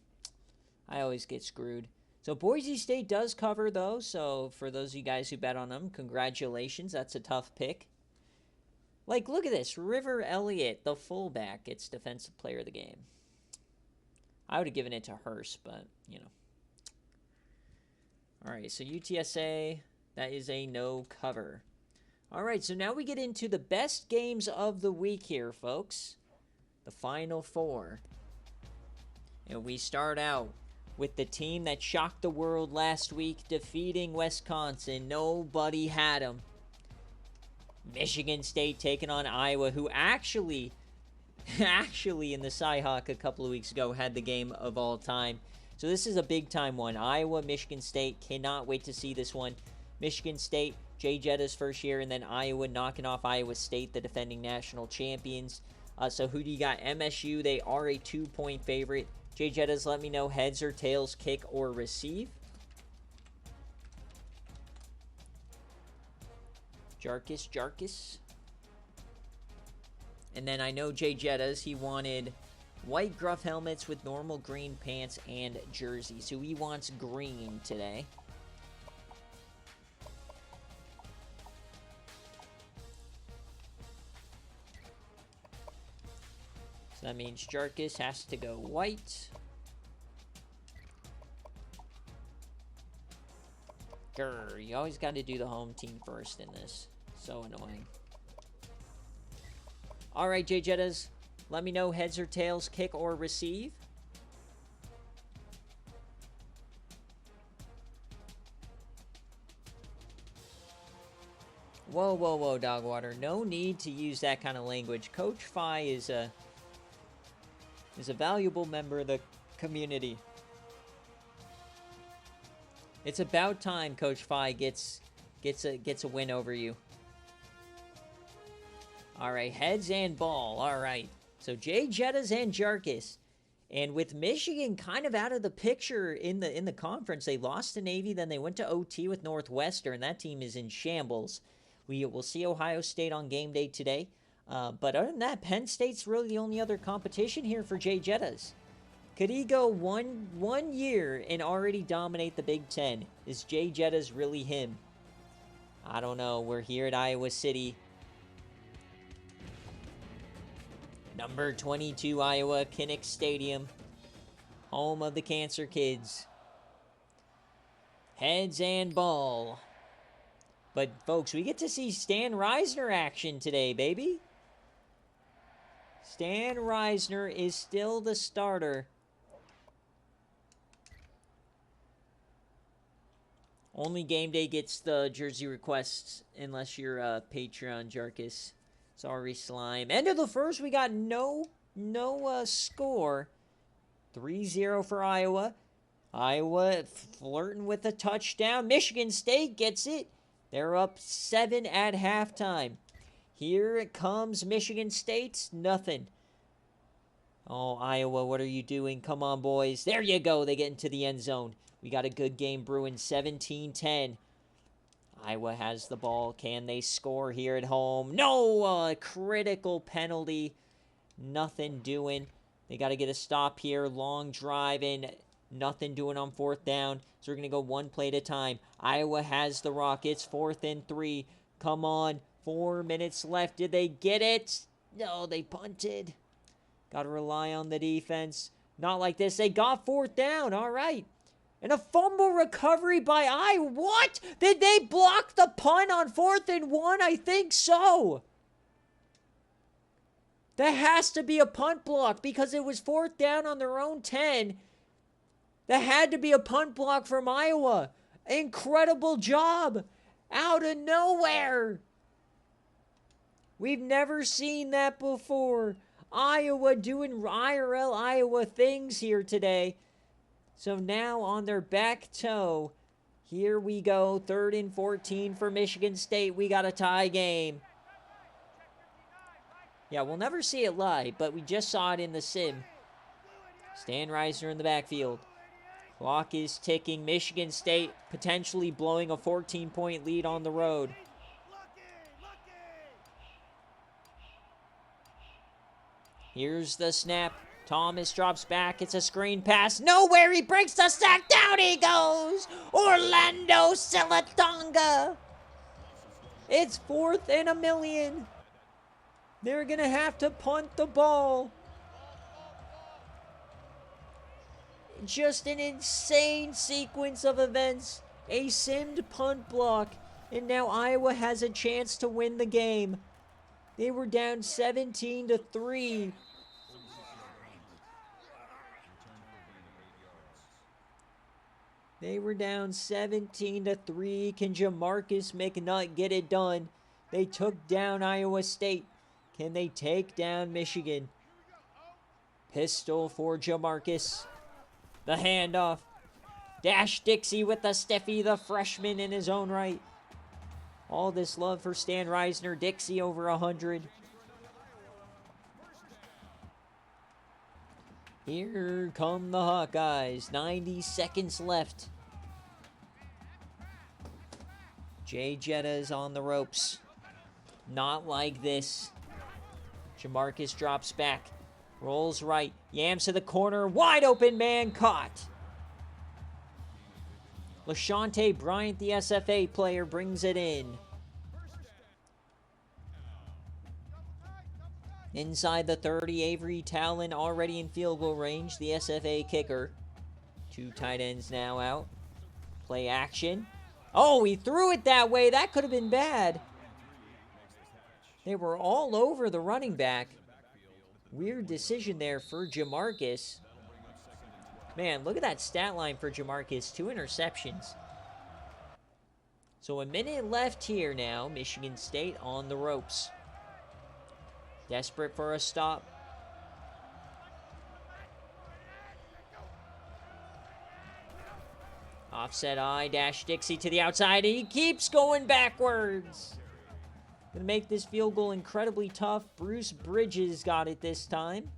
Speaker 1: I always get screwed. So Boise State does cover, though. So for those of you guys who bet on them, congratulations. That's a tough pick. Like, look at this. River Elliott, the fullback, gets Defensive Player of the Game. I would have given it to Hurst, but, you know. All right, so UTSA, that is a no cover. All right, so now we get into the best games of the week here, folks. The Final 4. And we start out with the team that shocked the world last week, defeating Wisconsin. Nobody had them. Michigan State taking on Iowa, who actually in the Cy-Hawk a couple of weeks ago had the game of all time. So this is a big-time one. Iowa, Michigan State. Cannot wait to see this one. Michigan State, Jay Jetta's first year, and then Iowa knocking off Iowa State, the defending national champions. So who do you got? MSU, they are a 2-point favorite. Jay Jetta's, let me know, heads or tails, kick or receive. Jarkis. And then I know Jay Jetta's, he wanted white Gruff helmets with normal green pants and jersey. So he wants green today. So that means Jarkis has to go white. Grr, you always got to do the home team first in this. So annoying. All right, Jay Jettas, let me know heads or tails, kick or receive. Whoa, Dogwater. No need to use that kind of language. Coach Fi is a valuable member of the community. It's about time Coach Fi gets a win over you. All right, heads and ball. All right. So Jay Jettas and Jarkis. And with Michigan kind of out of the picture in the conference, they lost to Navy, then they went to OT with Northwestern. That team is in shambles. We will see Ohio State on game day today. But other than that, Penn State's really the only other competition here for Jay Jettas. Could he go one year and already dominate the Big Ten? Is Jay Jettas really him? I don't know. We're here at Iowa City. Number 22, Iowa, Kinnick Stadium. Home of the Cancer Kids. Heads and ball. But, folks, we get to see Stan Reisner action today, baby. Stan Reisner is still the starter. Only game day gets the jersey requests unless you're a Patreon, Jarkus. Sorry, Slime. End of the first, we got no score. 3-0 for Iowa. Iowa flirting with a touchdown. Michigan State gets it. They're up 7 at halftime. Here it comes, Michigan State. Nothing. Oh, Iowa, what are you doing? Come on, boys. There you go. They get into the end zone. We got a good game brewing, 17-10. Iowa has the ball. Can they score here at home? No! Critical penalty. Nothing doing. They got to get a stop here. Long drive and nothing doing on 4th down. So we're going to go one play at a time. Iowa has the rock. It's 4th and 3. Come on. 4 minutes left. Did they get it? No, they punted. Got to rely on the defense. Not like this. They got 4th down. All right. And a fumble recovery by Iowa. What? Did they block the punt on 4th and 1? I think so. That has to be a punt block because it was 4th down on their own 10. That had to be a punt block from Iowa. Incredible job. Out of nowhere. We've never seen that before. Iowa doing IRL Iowa things here today. So now on their back toe, here we go. 3rd and 14 for Michigan State. We got a tie game. Yeah, we'll never see it live, but we just saw it in the sim. Stan Reisner in the backfield. Clock is ticking. Michigan State potentially blowing a 14-point lead on the road. Here's the snap. Thomas drops back. It's a screen pass. Nowhere. He breaks the sack. Down he goes. Orlando Silatonga. It's 4th and 1,000,000. They're going to have to punt the ball. Just an insane sequence of events. A simmed punt block. And now Iowa has a chance to win the game. They were down 17-3. They were down 17-3. Can Jamarcus McNutt get it done? They took down Iowa State. Can they take down Michigan? Pistol for Jamarcus. The handoff. Dash Dixie with the stiffy, the freshman in his own right. All this love for Stan Reisner. Dixie over 100. Here come the Hawkeyes. 90 seconds left. Jay Jetta is on the ropes. Not like this. Jamarcus drops back. Rolls right. Yams to the corner. Wide open man caught. LaShonte Bryant, the SFA player, brings it in. Inside the 30, Avery Talon already in field goal range, the SFA kicker. 2 tight ends now out. Play action. Oh, he threw it that way. That could have been bad. They were all over the running back. Weird decision there for Jamarcus. Man, look at that stat line for Jamarcus. 2 interceptions. So a minute left here now. Michigan State on the ropes. Desperate for a stop. Offset eye, Dash Dixie to the outside, and he keeps going backwards. Gonna make this field goal incredibly tough. Bruce Bridges got it this time.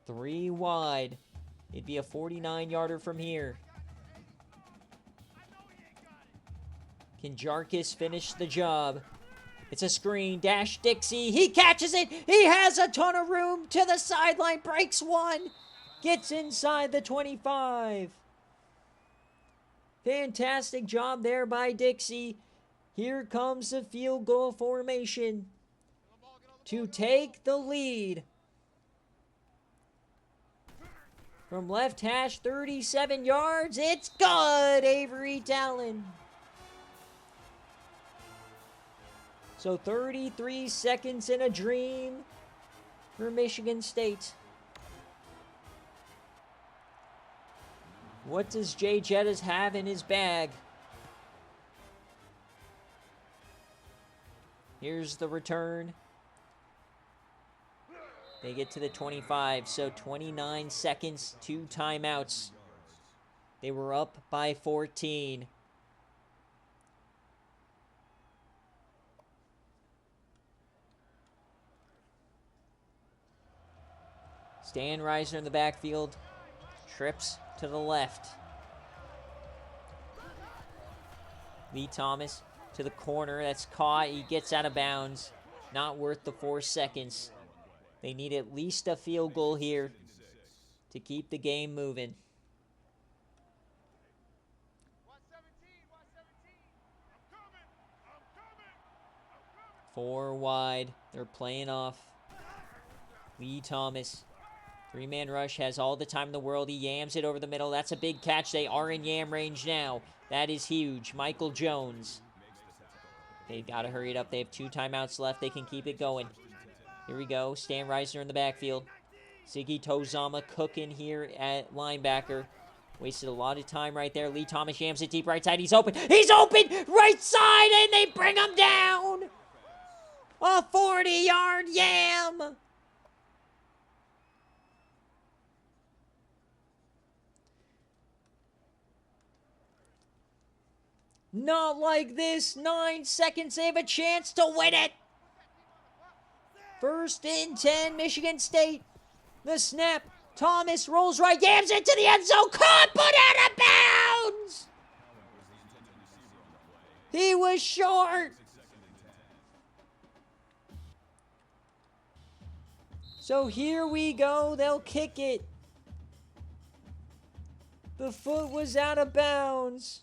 Speaker 1: 3 wide. It'd be a 49-yarder from here. Can Jarkus finish the job? It's a screen. Dash Dixie. He catches it. He has a ton of room to the sideline. Breaks one. Gets inside the 25. Fantastic job there by Dixie. Here comes the field goal formation to take the lead. From left hash, 37 yards. It's good, Avery Talon. So 33 seconds in a dream for Michigan State. What does Jay Jettas have in his bag? Here's the return. They get to the 25, so 29 seconds, 2 timeouts. They were up by 14. Stan Reisner in the backfield. Trips to the left. Lee Thomas to the corner. That's caught. He gets out of bounds. Not worth the 4 seconds. They need at least a field goal here to keep the game moving. 4 wide. They're playing off. Lee Thomas. 3-man rush, has all the time in the world. He yams it over the middle. That's a big catch. They are in yam range now. That is huge. Michael Jones. They got to hurry it up. They have 2 timeouts left. They can keep it going. Here we go. Stan Reisner in the backfield. Siggy Tozama cooking here at linebacker. Wasted a lot of time right there. Lee Thomas jams it deep right side. He's open. He's open! Right side, and they bring him down! A 40-yard yam! Not like this. 9 seconds. They have a chance to win it. 1st and 10, Michigan State. The snap. Thomas rolls right, yams into the end zone. Caught, but out of bounds. He was short. So here we go. They'll kick it. The foot was out of bounds.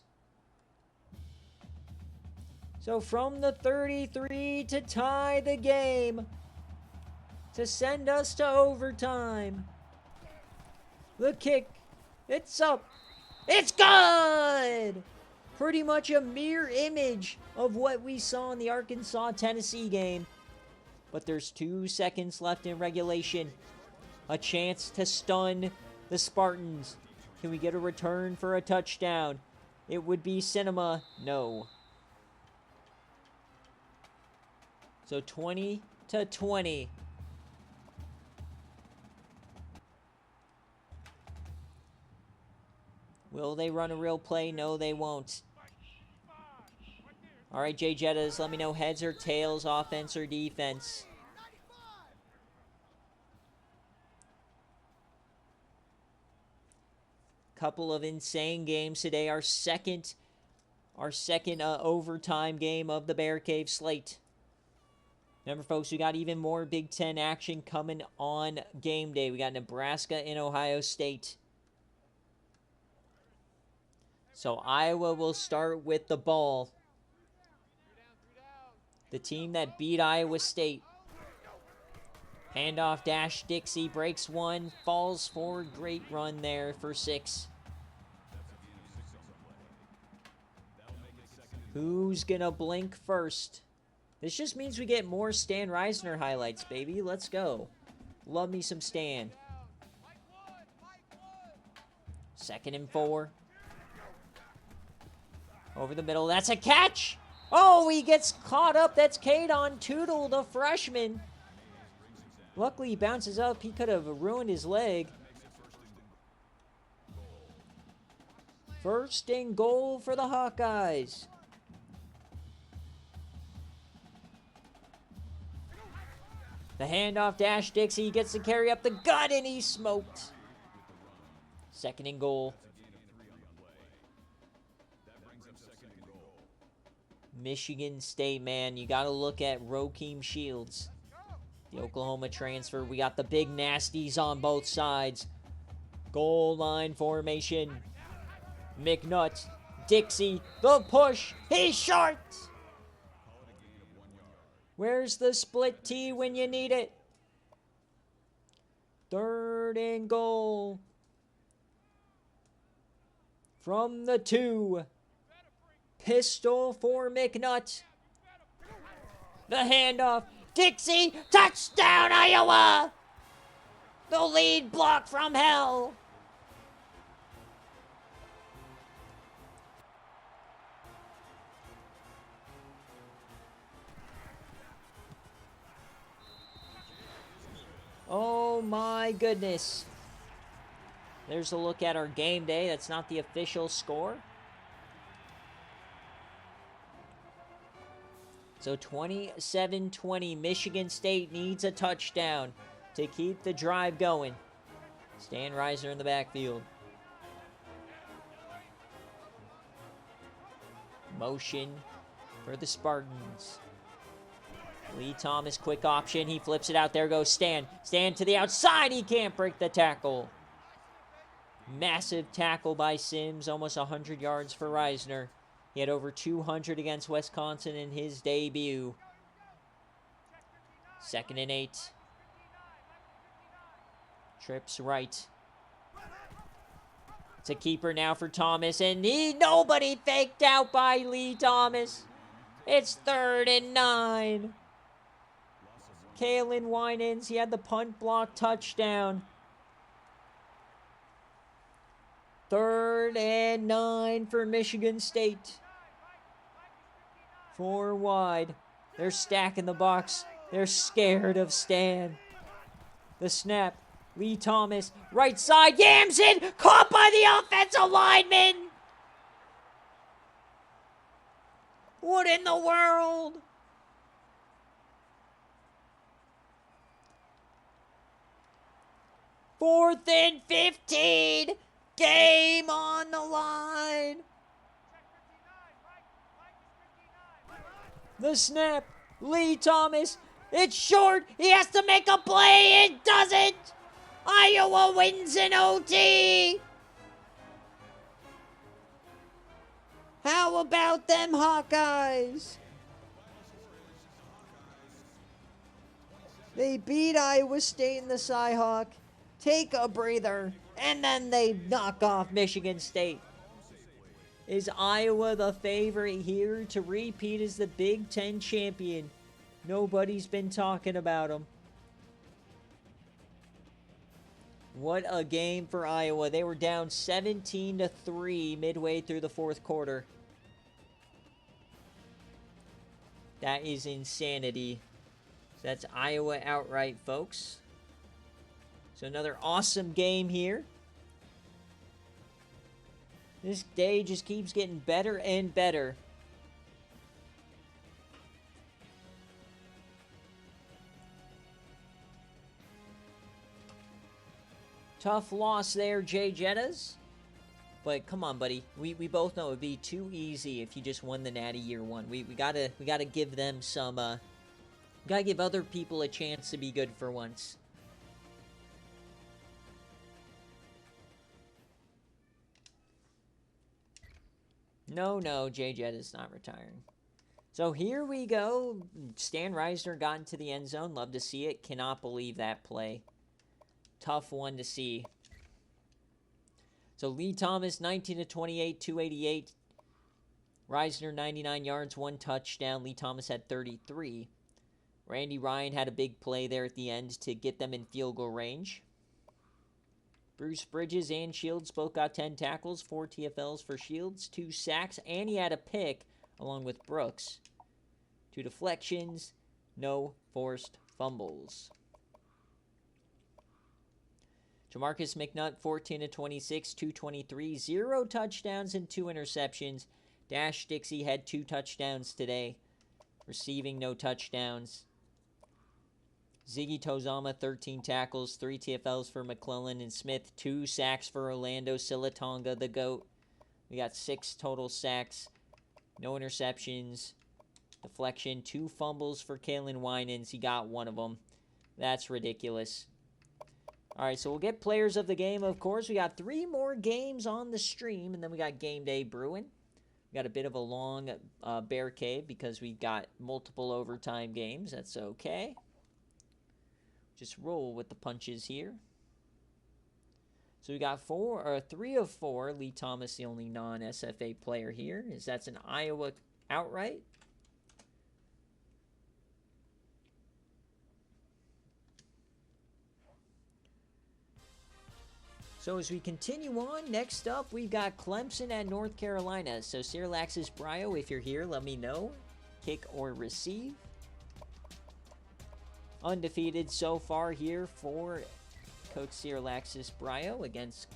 Speaker 1: So from the 33 to tie the game, to send us to overtime. The kick, it's up, it's good! Pretty much a mirror image of what we saw in the Arkansas-Tennessee game. But there's 2 seconds left in regulation. A chance to stun the Spartans. Can we get a return for a touchdown? It would be cinema. No. So 20-20. Will they run a real play? No, they won't. All right, Jay Jettas, let me know heads or tails, offense or defense. Couple of insane games today. Our second overtime game of the BearCave slate. Remember, folks, we got even more Big Ten action coming on game day. We got Nebraska and Ohio State. So Iowa will start with the ball. The team that beat Iowa State. Handoff dash, Dixie breaks 1, falls forward. Great run there for 6. Who's gonna blink first? This just means we get more Stan Reisner highlights, baby. Let's go. Love me some Stan. 2nd and 4. Over the middle. That's a catch! Oh, he gets caught up. That's Kadon Tootle, the freshman. Luckily, he bounces up. He could have ruined his leg. 1st and goal for the Hawkeyes. The handoff dash, Dixie gets the carry up the gut, and he's smoked. 2nd and goal. Michigan State, man, you got to look at Rokeem Shields. The Oklahoma transfer. We got the big nasties on both sides. Goal line formation. McNutt. Dixie. The push. He's short. Where's the split T when you need it? 3rd and goal. From the 2. Pistol for McNutt. The handoff. Dixie, touchdown, Iowa! The lead block from hell. Oh my goodness. There's a look at our game day. That's not the official score. So 27-20, Michigan State needs a touchdown to keep the drive going. Stan Reisner in the backfield. Motion for the Spartans. Lee Thomas, quick option. He flips it out. There goes Stan. Stan to the outside. He can't break the tackle. Massive tackle by Sims. Almost 100 yards for Reisner. He had over 200 against Wisconsin in his debut. 2nd and 8. Trips right. It's a keeper now for Thomas, and nobody faked out by Lee Thomas. It's 3rd and 9. Kalen Winans, he had the punt block touchdown. 3rd and 9 for Michigan State. 4 wide. They're stacking the box. They're scared of Stan. The snap. Lee Thomas, right side, yams it, caught by the offensive lineman. What in the world? Fourth and 15. Game on the line. The snap. Lee Thomas. It's short. He has to make a play. It doesn't. Iowa wins in OT. How about them Hawkeyes? They beat Iowa State in the Cyhawk. Take a breather. And then they knock off Michigan State. Is Iowa the favorite here to repeat as the Big Ten champion? Nobody's been talking about them. What a game for Iowa. They were down 17-3 midway through the 4th quarter. That is insanity. That's Iowa outright, folks. So another awesome game here. This day just keeps getting better and better. Tough loss there, Jay Jettas. But come on, buddy. We both know it would be too easy if you just won the Natty year 1. We gotta give them some gotta give other people a chance to be good for once. No, Jay Jett is not retiring. So here we go. Stan Reisner got into the end zone. Love to see it. Cannot believe that play. Tough one to see. So Lee Thomas, 19-28, 288. Reisner, 99 yards, 1 touchdown. Lee Thomas had 33. Randy Ryan had a big play there at the end to get them in field goal range. Bruce Bridges and Shields both got 10 tackles, 4 TFLs for Shields, 2 sacks, and he had a pick along with Brooks. 2 deflections, no forced fumbles. Jamarcus McNutt, 14-26, 223, 0 touchdowns and 2 interceptions. Dash Dixie had 2 touchdowns today, receiving no touchdowns. Ziggy Tozama, 13 tackles, 3 TFLs for McClellan and Smith, 2 sacks for Orlando Silatonga, the GOAT. We got 6 total sacks, no interceptions, deflection, 2 fumbles for Kalen Winans. He got 1 of them. That's ridiculous. All right, so we'll get players of the game, of course. We got 3 more games on the stream, and then we got game day brewing. We got a bit of a long BearCave because we got multiple overtime games. That's okay. Just roll with the punches here. So we got 3 of 4. Lee Thomas, the only non-SFA player here. That's an Iowa outright. So as we continue on, next up, we've got Clemson at North Carolina. So Sirilaxis Brio, if you're here, let me know. Kick or receive. Undefeated so far here for Coach Sirilaxis Brio against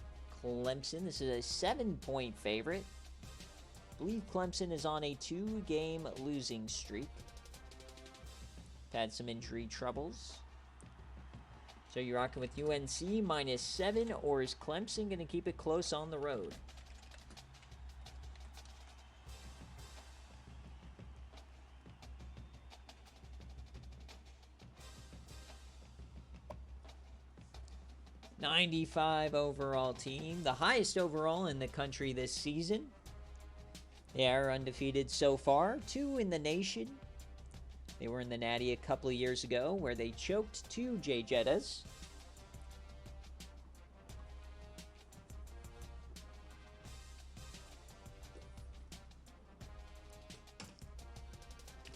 Speaker 1: Clemson. This is a 7-point favorite. I believe Clemson is on a 2-game losing streak. Had some injury troubles. So you're rocking with UNC -7, or is Clemson going to keep it close on the road? #95 overall team, the highest overall in the country this season. They are undefeated so far, 2 in the nation. They were in the Natty a couple of years ago where they choked 2 J Jettas.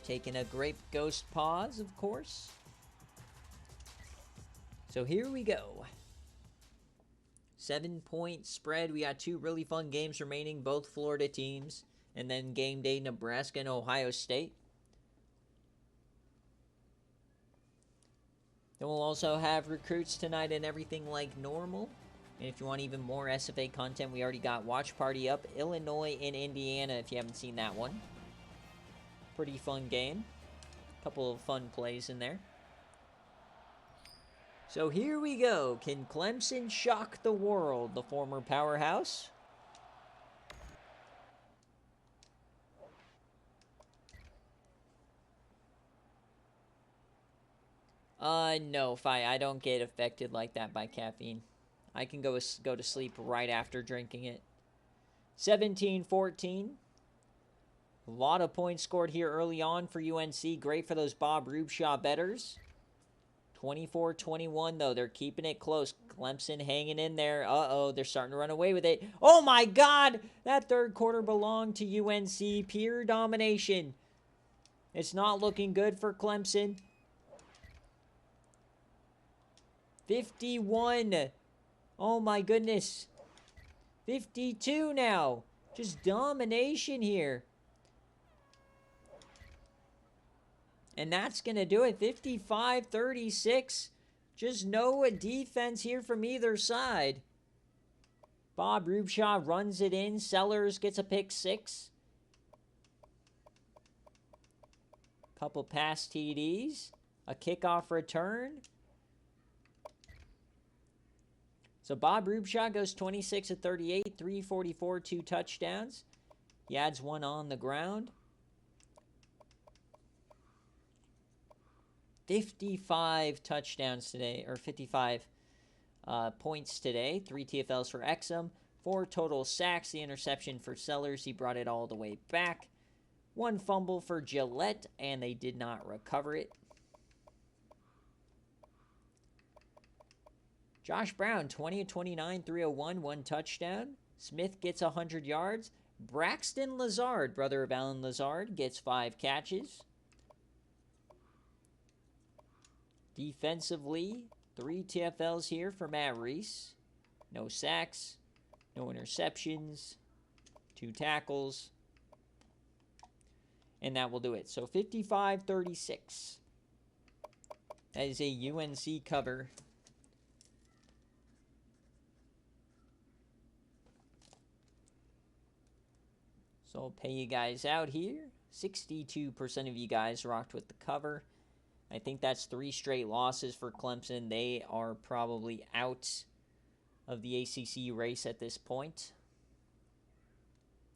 Speaker 1: Taking a Grape Ghost pause, of course. So here we go. 7-point spread. We got 2 really fun games remaining, both Florida teams. And then game day, Nebraska and Ohio State. Then we'll also have recruits tonight and everything like normal. And if you want even more SFA content, we already got Watch Party up, Illinois and Indiana, if you haven't seen that one. Pretty fun game. Couple of fun plays in there. So here we go. Can Clemson shock the world, the former powerhouse? No, Fi, I don't get affected like that by caffeine. I can go to sleep right after drinking it. 17-14. A lot of points scored here early on for UNC. Great for those Bob Rubshaw bettors. 24-21, though. They're keeping it close. Clemson hanging in there. Uh-oh, they're starting to run away with it. Oh, my God! That third quarter belonged to UNC. Pure domination. It's not looking good for Clemson. 51. Oh, my goodness. 52 now. Just domination here. And that's going to do it. 55-36. Just no defense here from either side. Bob Rubshaw runs it in. Sellers gets a pick 6. Couple pass TDs. A kickoff return. So Bob Rubshaw goes 26 of 38, 344, 2 touchdowns. He adds 1 on the ground. 55 touchdowns today, or 55 points today. 3 TFLs for Exum. 4 total sacks. The interception for Sellers. He brought it all the way back. 1 fumble for Gillette, and they did not recover it. Josh Brown, 20 of 29, 301, 1 touchdown. Smith gets 100 yards. Braxton Lazard, brother of Alan Lazard, gets 5 catches. Defensively, 3 TFLs here for Matt Reese. No sacks, no interceptions, 2 tackles. And that will do it. So 55-36. That is a UNC cover. So I'll pay you guys out here. 62% of you guys rocked with the cover. I think that's 3 straight losses for Clemson. They are probably out of the ACC race at this point.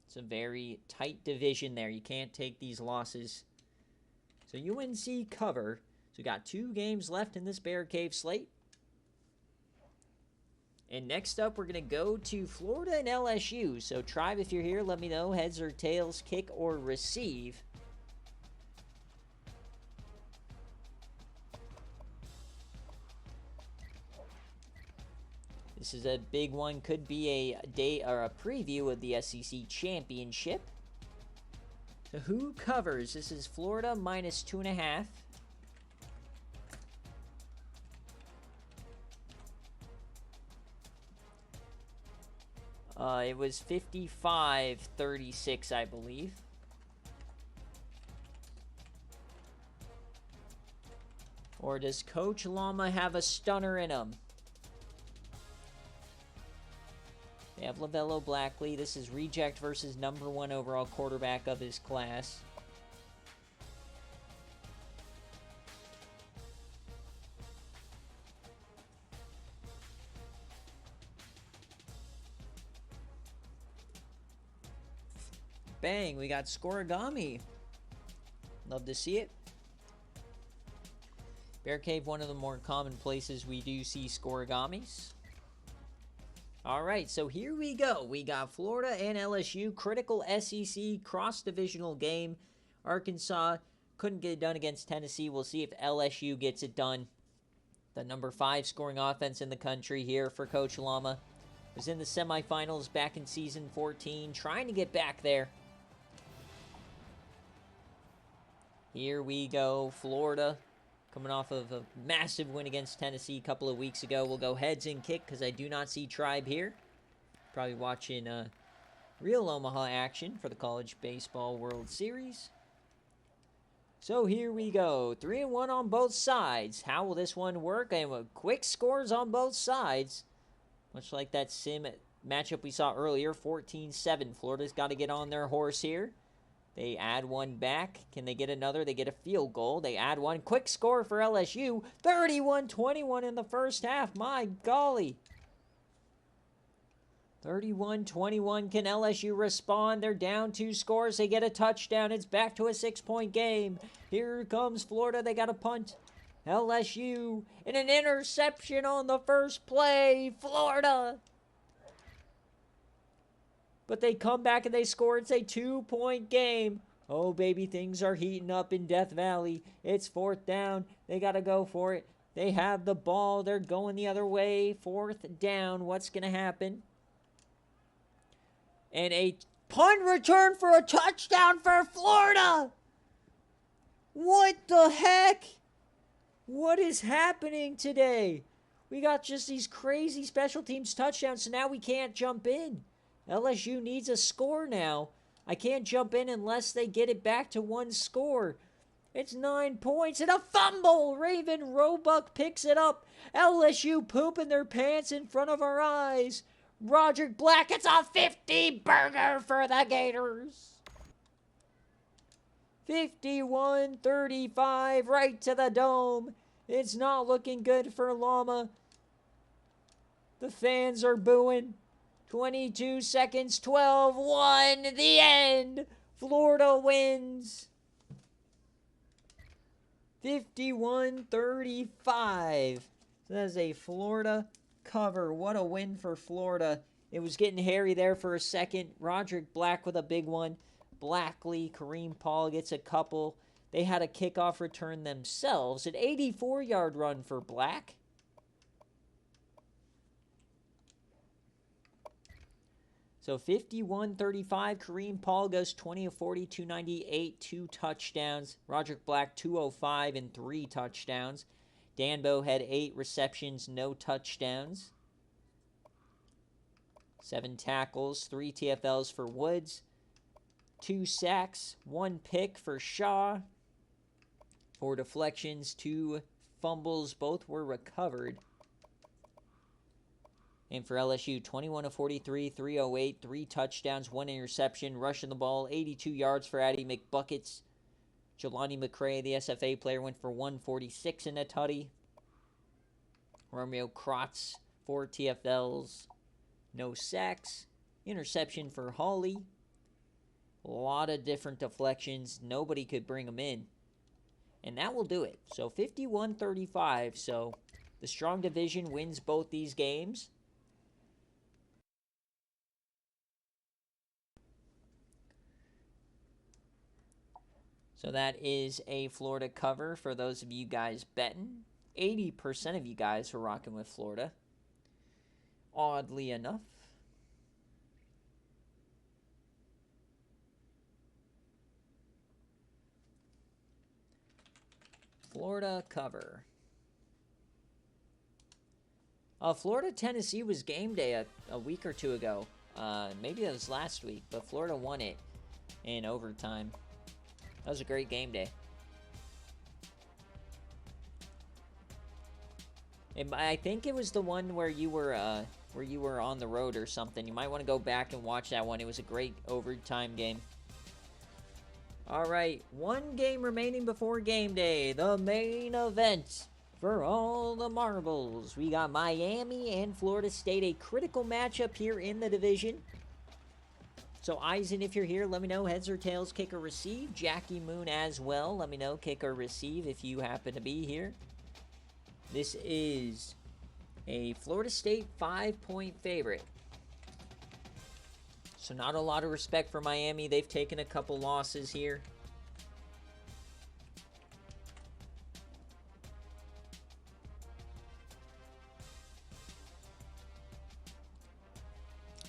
Speaker 1: It's a very tight division there. You can't take these losses. So UNC cover. So we got 2 games left in this BearCave slate. And next up, we're going to go to Florida and LSU. So, Tribe, if you're here, let me know. Heads or tails, kick or receive. This is a big one. Could be a day or a preview of the SEC Championship. So, who covers? This is Florida -2.5. It was 55-36, I believe. Or does Coach Llama have a stunner in him? They have LaVelo Blackley. This is reject versus #1 overall quarterback of his class. Bang, we got Scorigami. Love to see it. BearCave, one of the more common places we do see Scorigamis. Alright, so here we go. We got Florida and LSU, critical SEC cross-divisional game. Arkansas couldn't get it done against Tennessee. We'll see if LSU gets it done. The #5 scoring offense in the country here for Coach Llama. Was in the semifinals back in season 14, trying to get back there. Here we go, Florida, coming off of a massive win against Tennessee a couple of weeks ago. We'll go heads and kick because I do not see Tribe here. Probably watching real Omaha action for the College Baseball World Series. So here we go, 3-1 on both sides. How will this one work? And with quick scores on both sides, much like that sim matchup we saw earlier, 14-7. Florida's got to get on their horse here. They add one back. Can they get another? They get a field goal. They add one. Quick score for LSU. 31-21 in the first half. My golly. 31-21. Can LSU respond? They're down 2 scores. They get a touchdown. It's back to a 6-point game. Here comes Florida. They got a punt. LSU and an interception on the first play. Florida. But they come back and they score. It's a 2-point game. Oh, baby, things are heating up in Death Valley. It's 4th down. They got to go for it. They have the ball. They're going the other way. 4th down. What's going to happen? And a punt return for a touchdown for Florida. What the heck? What is happening today? We got just these crazy special teams touchdowns, so now we can't jump in. LSU needs a score now. I can't jump in unless they get it back to 1 score. It's 9 points and a fumble. Raven Roebuck picks it up. LSU pooping their pants in front of our eyes. Roderick Black, it's a 50 burger for the Gators. 51-35 right to the dome. It's not looking good for Llama. The fans are booing. 22 seconds, 12-1, the end. Florida wins. 51-35. So that is a Florida cover. What a win for Florida. It was getting hairy there for a second. Roderick Black with a big one. Blackley, Kareem Paul gets a couple. They had a kickoff return themselves. An 84-yard run for Black. So 51-35, Kareem Paul goes 20 of 40, 298, 2 touchdowns. Roderick Black, 205 and 3 touchdowns. Danbo had 8 receptions, no touchdowns. 7 tackles, 3 TFLs for Woods. 2 sacks, 1 pick for Shaw. 4 deflections, 2 fumbles, both were recovered. And for LSU, 21 of 43, 308, 3 touchdowns, 1 interception, rushing the ball, 82 yards for Addie McBuckets. Jelani McCray, the SFA player, went for 146 in a tutty. Romeo Krotz, 4 TFLs, no sacks. Interception for Hawley. A lot of different deflections. Nobody could bring them in. And that will do it. So 51-35. So the strong division wins both these games. So that is a Florida cover for those of you guys betting. 80% of you guys are rocking with Florida. Oddly enough. Florida cover. Florida-Tennessee was game day a week or two ago. Maybe that was last week, but Florida won it in overtime. That was a great game day. I think it was the one where you were on the road or something. You might want to go back and watch that one. It was a great overtime game. All right, one game remaining before game day. The main event for all the marbles. We got Miami and Florida State, a critical matchup here in the division. So, Eisen, if you're here, let me know. Heads or tails, kick or receive. Jackie Moon as well. Let me know, kick or receive if you happen to be here. This is a Florida State 5-point favorite. So not a lot of respect for Miami. They've taken a couple losses here.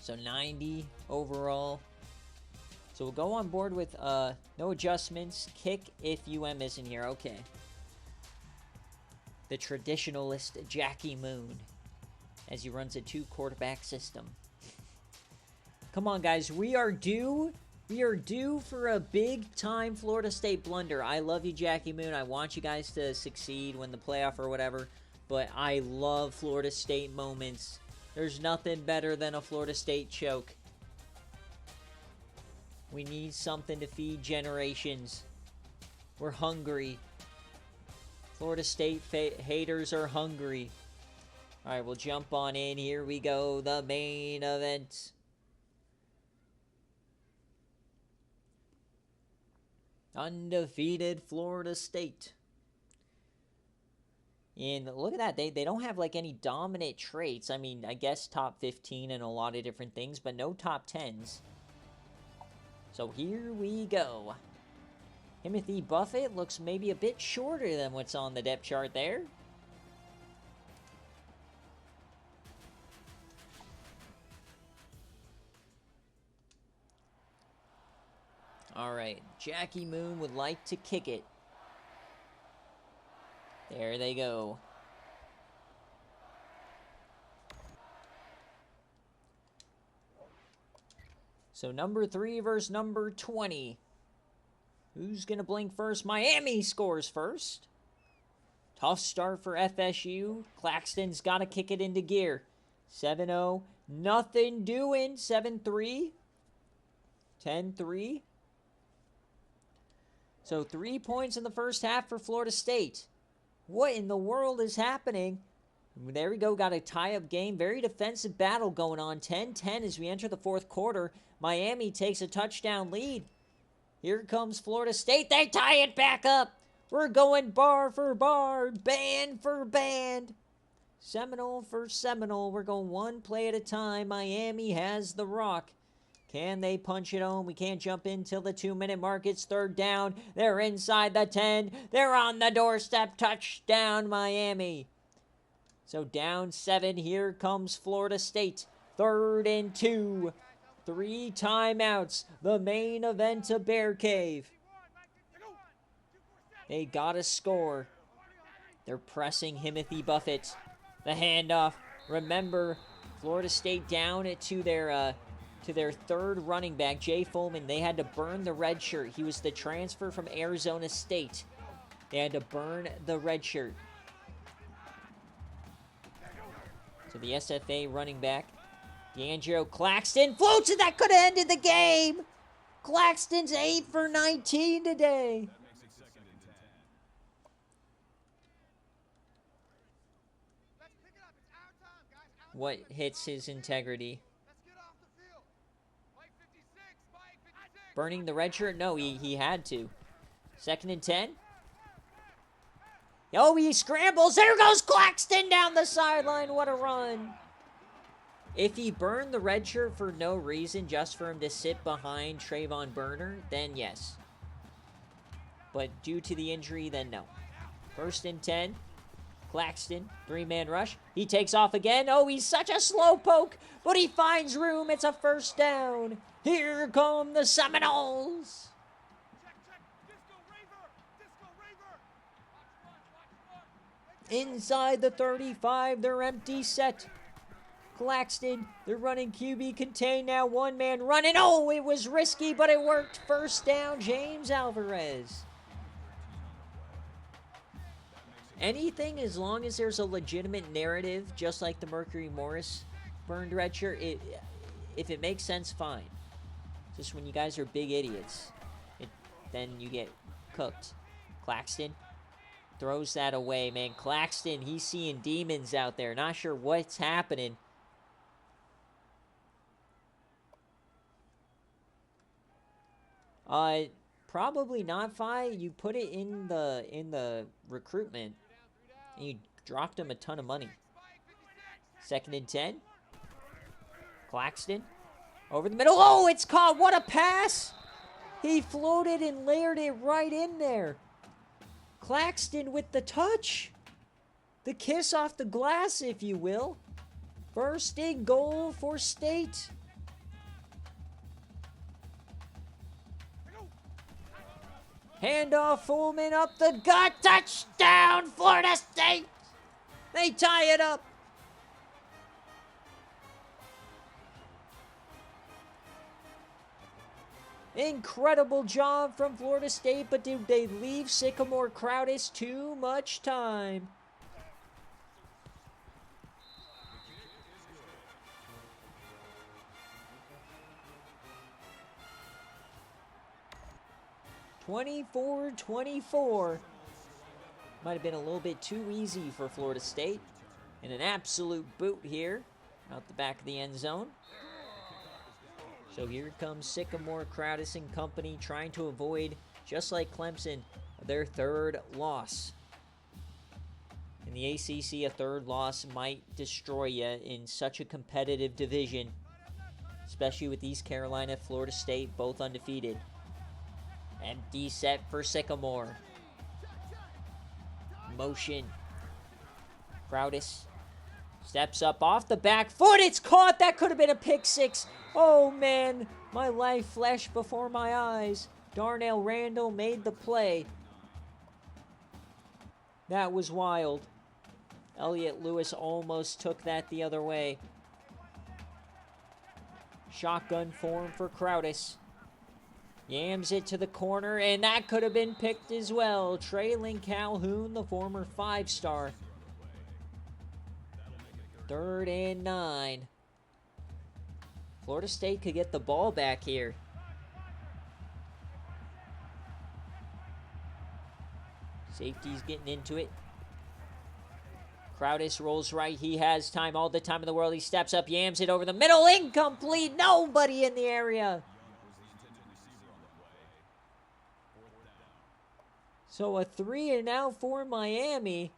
Speaker 1: So 90 overall. So we'll go on board with no adjustments. Kick if UM isn't here. Okay. The traditionalist Jackie Moon as he runs a 2-quarterback system. Come on, guys. We are due for a big-time Florida State blunder. I love you, Jackie Moon. I want you guys to succeed, win the playoff or whatever. But I love Florida State moments. There's nothing better than a Florida State choke. We need something to feed generations. We're hungry. Florida State haters are hungry. All right, we'll jump on in. Here we go. The main event. Undefeated Florida State. And look at that. They don't have like any dominant traits. I mean, I guess top 15 and a lot of different things, but no top 10s. So here we go. Timothy Buffett looks maybe a bit shorter than what's on the depth chart there. All right, Jackie Moon would like to kick it. There they go. So number 3 versus number 20. Who's going to blink first? Miami scores first. Tough start for FSU. Claxton's got to kick it into gear. 7-0. Nothing doing. 7-3. 10-3. So 3 points in the first half for Florida State. What in the world is happening? There we go. Got a tie-up game. Very defensive battle going on. 10-10 as we enter the fourth quarter. Miami takes a touchdown lead. Here comes Florida State. They tie it back up. We're going bar for bar, band for band. Seminole for Seminole. We're going one play at a time. Miami has the rock. Can they punch it home? We can't jump in till the 2-minute mark. It's third down. They're inside the 10. They're on the doorstep. Touchdown, Miami. So down 7. Here comes Florida State. 3rd and 2. 3 timeouts. The main event of BearCave. They got to score. They're pressing Timothy Buffett. The handoff. Remember, Florida State down to their 3rd running back, Jay Fulman. They had to burn the red shirt. He was the transfer from Arizona State. They had to burn the red shirt. So the SFA running back, DeAndre Claxton, floats, and that could have ended the game. Claxton's 8 for 19 today. What hits his integrity? Burning the red shirt? No, he had to. 2nd and 10. Oh, he scrambles. There goes Claxton down the sideline. What a run. If he burned the red shirt for no reason, just for him to sit behind Trayvon Burner, then yes. But due to the injury, then no. 1st and 10. Claxton, 3-man rush. He takes off again. Oh, he's such a slow poke, but he finds room. It's a 1st down. Here come the Seminoles. Inside the 35, they're empty set. Claxton, they're running QB contain now. One man running. Oh, it was risky, but it worked. First down, James Alvarez. Anything as long as there's a legitimate narrative, just like the Mercury Morris burned red shirt, if it makes sense, fine. Just when you guys are big idiots, then you get cooked. Claxton throws that away, man. Claxton, he's seeing demons out there. Not sure what's happening. Probably not Fi. You put it in the recruitment, and you dropped him a ton of money. 2nd and 10. Claxton over the middle. Oh, it's caught. What a pass! He floated and layered it right in there. Claxton with the touch. The kiss off the glass, if you will. First and goal for State. Handoff, Fullman up the gut. Touchdown, Florida State. They tie it up. Incredible job from Florida State, but did they leave Sycamore Crowdis too much time? (24-24). Might have been a little bit too easy for Florida State. And an absolute boot here out the back of the end zone. So here comes Sycamore, Crowdis and company trying to avoid, just like Clemson, their 3rd loss. In the ACC, a 3rd loss might destroy you in such a competitive division, especially with East Carolina, Florida State, both undefeated. Empty set for Sycamore. Motion. Crowdis steps up off the back foot. It's caught. That could have been a pick 6. Oh, man. My life flashed before my eyes. Darnell Randall made the play. That was wild. Elliott Lewis almost took that the other way. Shotgun form for Crowdis. Yams it to the corner, and that could have been picked as well. Traylon Calhoun, the former 5-star. 3rd and 9. Florida State could get the ball back here. Safety's getting into it. Crowdis rolls right. He has time, all the time in the world. He steps up, yams it over the middle. Incomplete. Nobody in the area. So a 3 and out for Miami.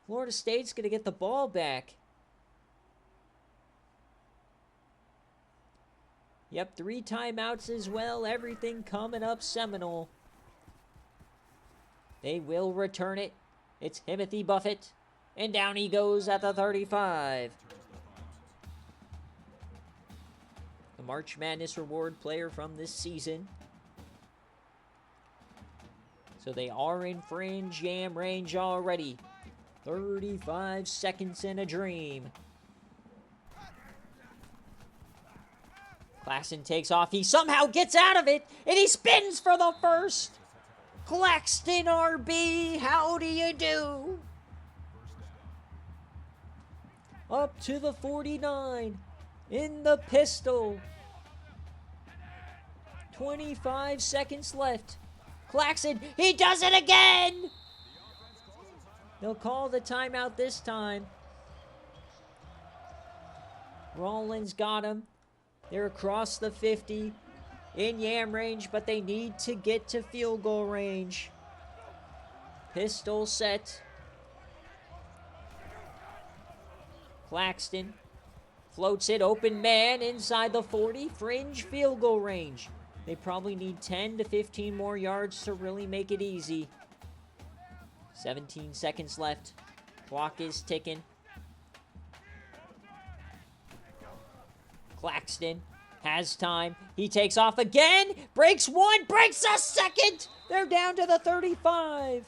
Speaker 1: Florida State's going to get the ball back. Yep, 3 timeouts as well. Everything coming up Seminole. They will return it. It's Timothy Buffett. And down he goes at the 35. The March Madness Reward player from this season. So they are in fringe yam range already. 35 seconds in a dream. Claxton takes off. He somehow gets out of it, and he spins for the first. Claxton RB, how do you do? Up to the 49 in the pistol. 25 seconds left. Claxton, he does it again! They'll call the timeout this time. Rollins got him. They're across the 50 in yam range, but they need to get to field goal range. Pistol set. Claxton floats it, open man inside the 40, fringe field goal range. They probably need 10 to 15 more yards to really make it easy. 17 seconds left. Clock is ticking. Claxton has time. He takes off again. Breaks one. Breaks a second. They're down to the 35.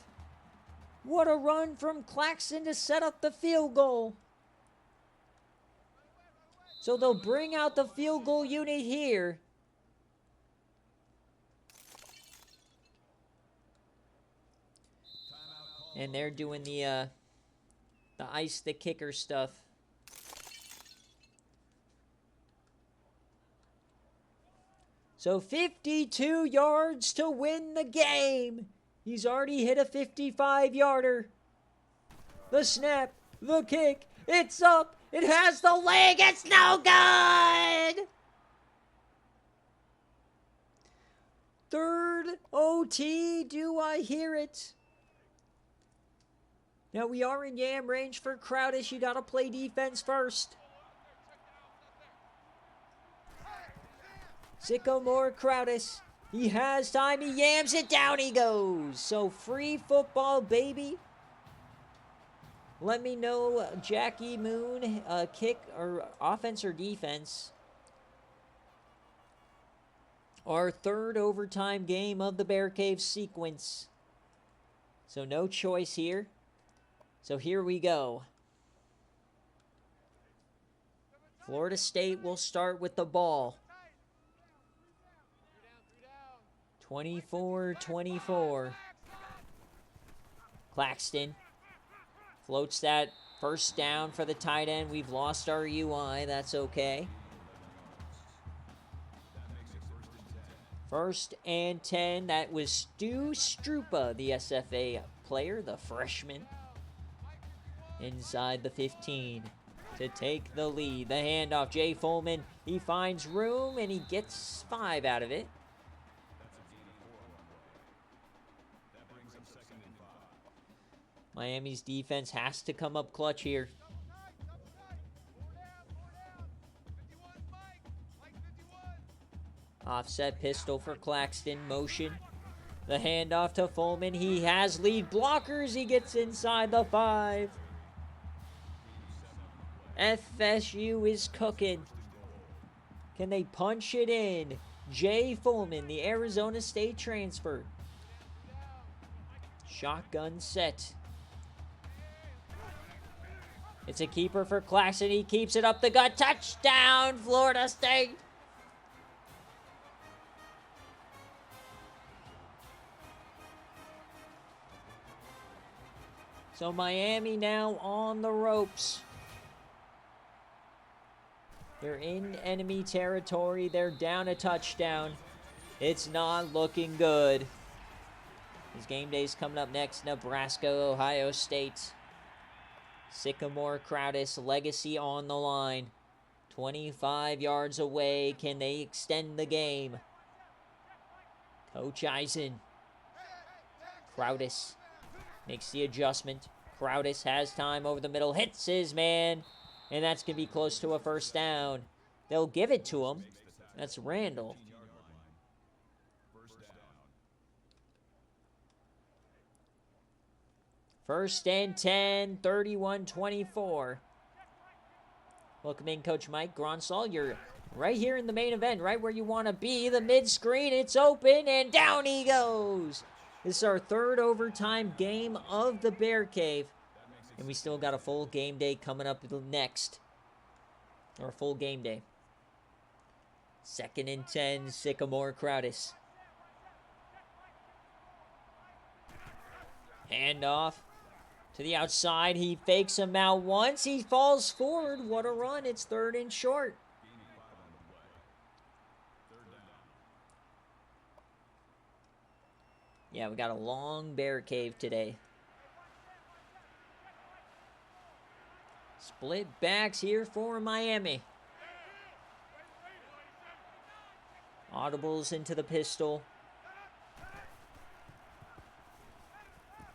Speaker 1: What a run from Claxton to set up the field goal. So they'll bring out the field goal unit here. And they're doing the ice the kicker stuff. So 52 yards to win the game. He's already hit a 55-yarder. The snap, the kick, it's up. It has the leg. It's no good. Third OT. Do I hear it? Now we are in yam range for Crowdish. You got to play defense first. Sycamore Crowdish. He has time. He yams it down. He goes. So free football, baby. Let me know, Jackie Moon, kick or offense or defense. Our third overtime game of the BearCave sequence. So no choice here. So here we go. Florida State will start with the ball. 24-24. Claxton floats that first down for the tight end. We've lost our UI. That's okay. 1st and 10. That was Stu Strupa, the SFA player, the freshman. Inside the 15 to take the lead. The handoff, Jay Fullman. He finds room, and he gets 5 out of it. Miami's defense has to come up clutch here. Offset pistol for Claxton. Motion. The handoff to Fullman. He has lead blockers. He gets inside the 5. FSU is cooking. Can they punch it in? Jay Fullman, the Arizona State transfer. Shotgun set. It's a keeper for Claxton. He keeps it up the gut. Touchdown, Florida State. So Miami now on the ropes. They're in enemy territory. They're down a touchdown. It's not looking good. His game day's coming up next. Nebraska, Ohio State. Sycamore Crowdish, legacy on the line. 25 yards away. Can they extend the game? Coach Eisen. Crowdish makes the adjustment. Crowdish has time over the middle. Hits his man. And that's going to be close to a first down. They'll give it to him. That's Randall. First and 10, 31-24. Welcome in, Coach Mike Gronsall. You're right here in the main event, right where you want to be. The mid-screen, it's open, and down he goes. This is our third overtime game of the BearCave. And we still got a full game day coming up next. Or full game day. 2nd and 10, Sycamore Crowdish. Handoff to the outside. He fakes him out once. He falls forward. What a run. It's 3rd and short. Yeah, we got a long BearCave today. Split backs here for Miami. Audibles into the pistol.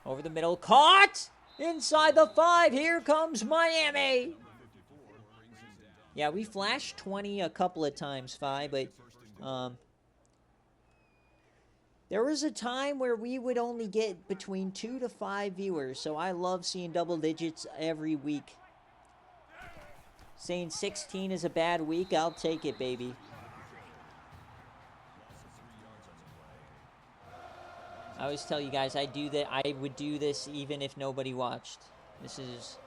Speaker 1: Over the middle. Caught! Inside the 5. Here comes Miami. Yeah, we flashed 20 a couple of times, 5, but there was a time where we would only get between 2 to 5 viewers, so I love seeing double digits every week. Saying 16 is a bad week, I'll take it, baby. I always tell you guys, I would do this even if nobody watched. This is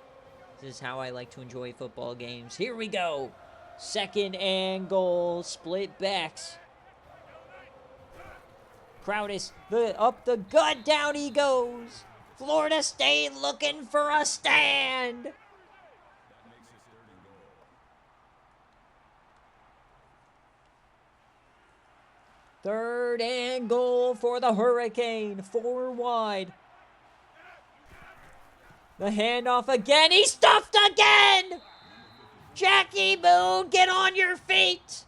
Speaker 1: how I like to enjoy football games. Here we go. Second and goal. Split backs. Crowdis, up the gut, down he goes. Florida State looking for a stand. Third and goal for the Hurricane. 4 wide. The handoff again. He's stuffed again. Jackie Moon, get on your feet.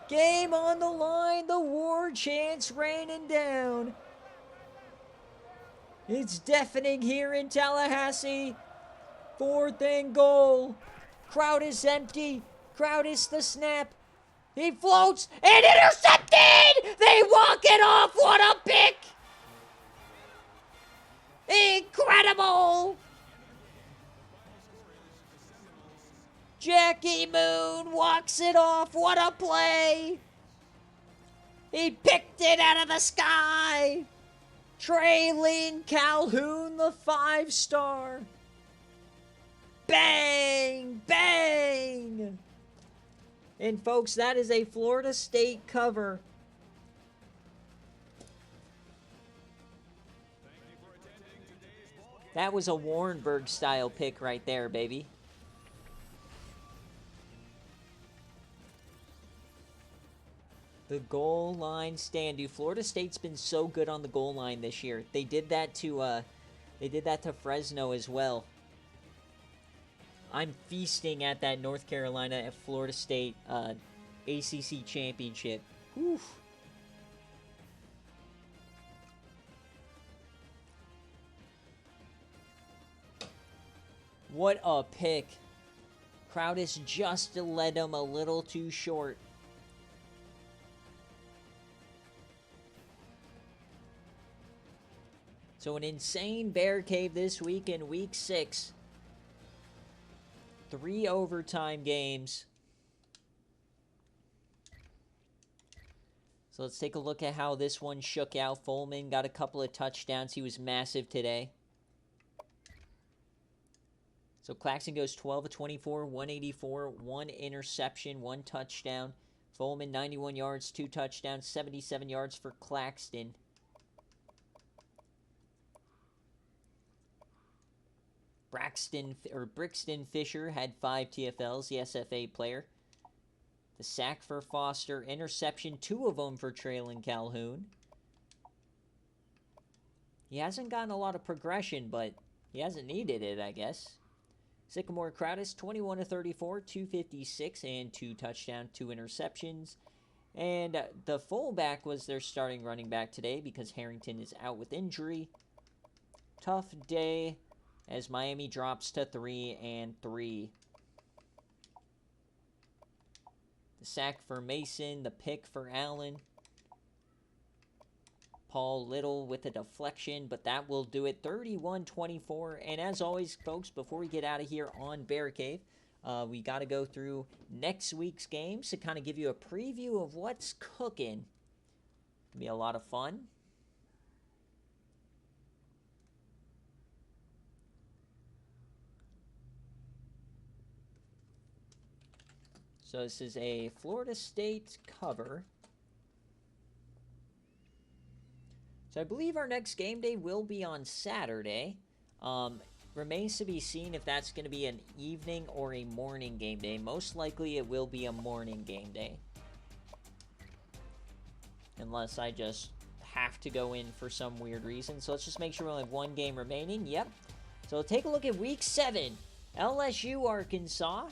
Speaker 1: Game on the line. The war chants raining down. It's deafening here in Tallahassee. 4th and goal. Crowd is empty. Crowd is the snap. He floats and intercepted! They walk it off. What a pick! Incredible! Jackie Moon walks it off. What a play! He picked it out of the sky. Traylon Calhoun, the 5-star. Bang! Bang! And folks, that is a Florida State cover. That was a Warrenberg style pick right there, baby. The goal line stand. Dude, Florida State's been so good on the goal line this year. They did that to Fresno as well. I'm feasting at that North Carolina at Florida State ACC championship. Whew. What a pick. Crowdis just led him a little too short. So an insane BearCave this week in week 6. 3 overtime games. So let's take a look at how this one shook out. Foreman got a couple of touchdowns. He was massive today. So Claxton goes 12 of 24, 184, 1 interception, 1 touchdown. Foreman 91 yards, 2 touchdowns, 77 yards for Claxton. Brixton Fisher had 5 TFLs, the SFA player. The sack for Foster, interception, 2 of them for Traylon Calhoun. He hasn't gotten a lot of progression, but he hasn't needed it, I guess. Sycamore Crowdis, 21 of 34, 256, and 2 touchdowns, 2 interceptions. And the fullback was their starting running back today because Harrington is out with injury. Tough day as Miami drops to 3 and 3. The sack for Mason, the pick for Allen. Paul Little with a deflection, but that will do it. 31-24. And as always, folks, before we get out of here on BearCave, we got to go through next week's games to kind of give you a preview of what's cooking. It'll be a lot of fun. So this is a Florida State cover. So I believe our next game day will be on Saturday. Remains to be seen if that's going to be an evening or a morning game day. Most likely it will be a morning game day. Unless I just have to go in for some weird reason. So let's just make sure we only have 1 game remaining. Yep. So take a look at week 7. LSU, Arkansas.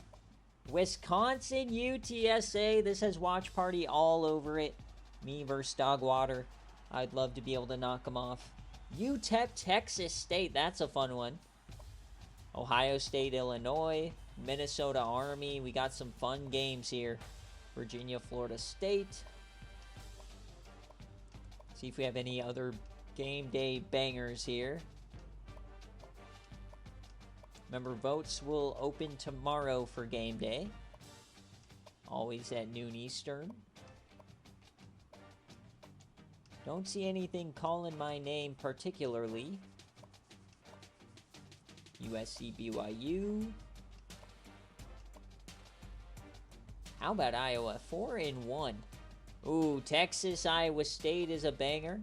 Speaker 1: Wisconsin, UTSA. This has watch party all over it. Me versus Dogwater. I'd love to be able to knock them off. UTEP, Texas State. That's a fun one. Ohio State, Illinois. Minnesota Army. We got some fun games here. Virginia, Florida State. See if we have any other game day bangers here. Remember, votes will open tomorrow for game day. Always at noon Eastern. Don't see anything calling my name particularly. USC BYU. How about Iowa? 4-1. Ooh, Texas, Iowa State is a banger.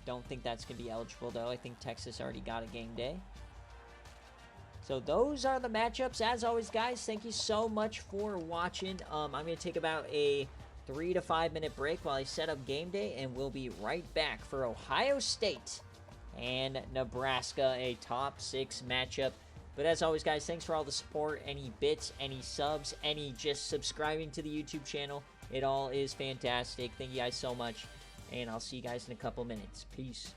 Speaker 1: Don't think that's going to be eligible, though. I think Texas already got a game day. So those are the matchups. As always, guys, thank you so much for watching. I'm going to take about a 3 to 5 minute break while I set up game day, and we'll be right back for Ohio State and Nebraska, a top 6 matchup. But as always, guys, thanks for all the support, any bits, any subs, any just subscribing to the YouTube channel. It all is fantastic. Thank you guys so much, and I'll see you guys in a couple minutes. Peace.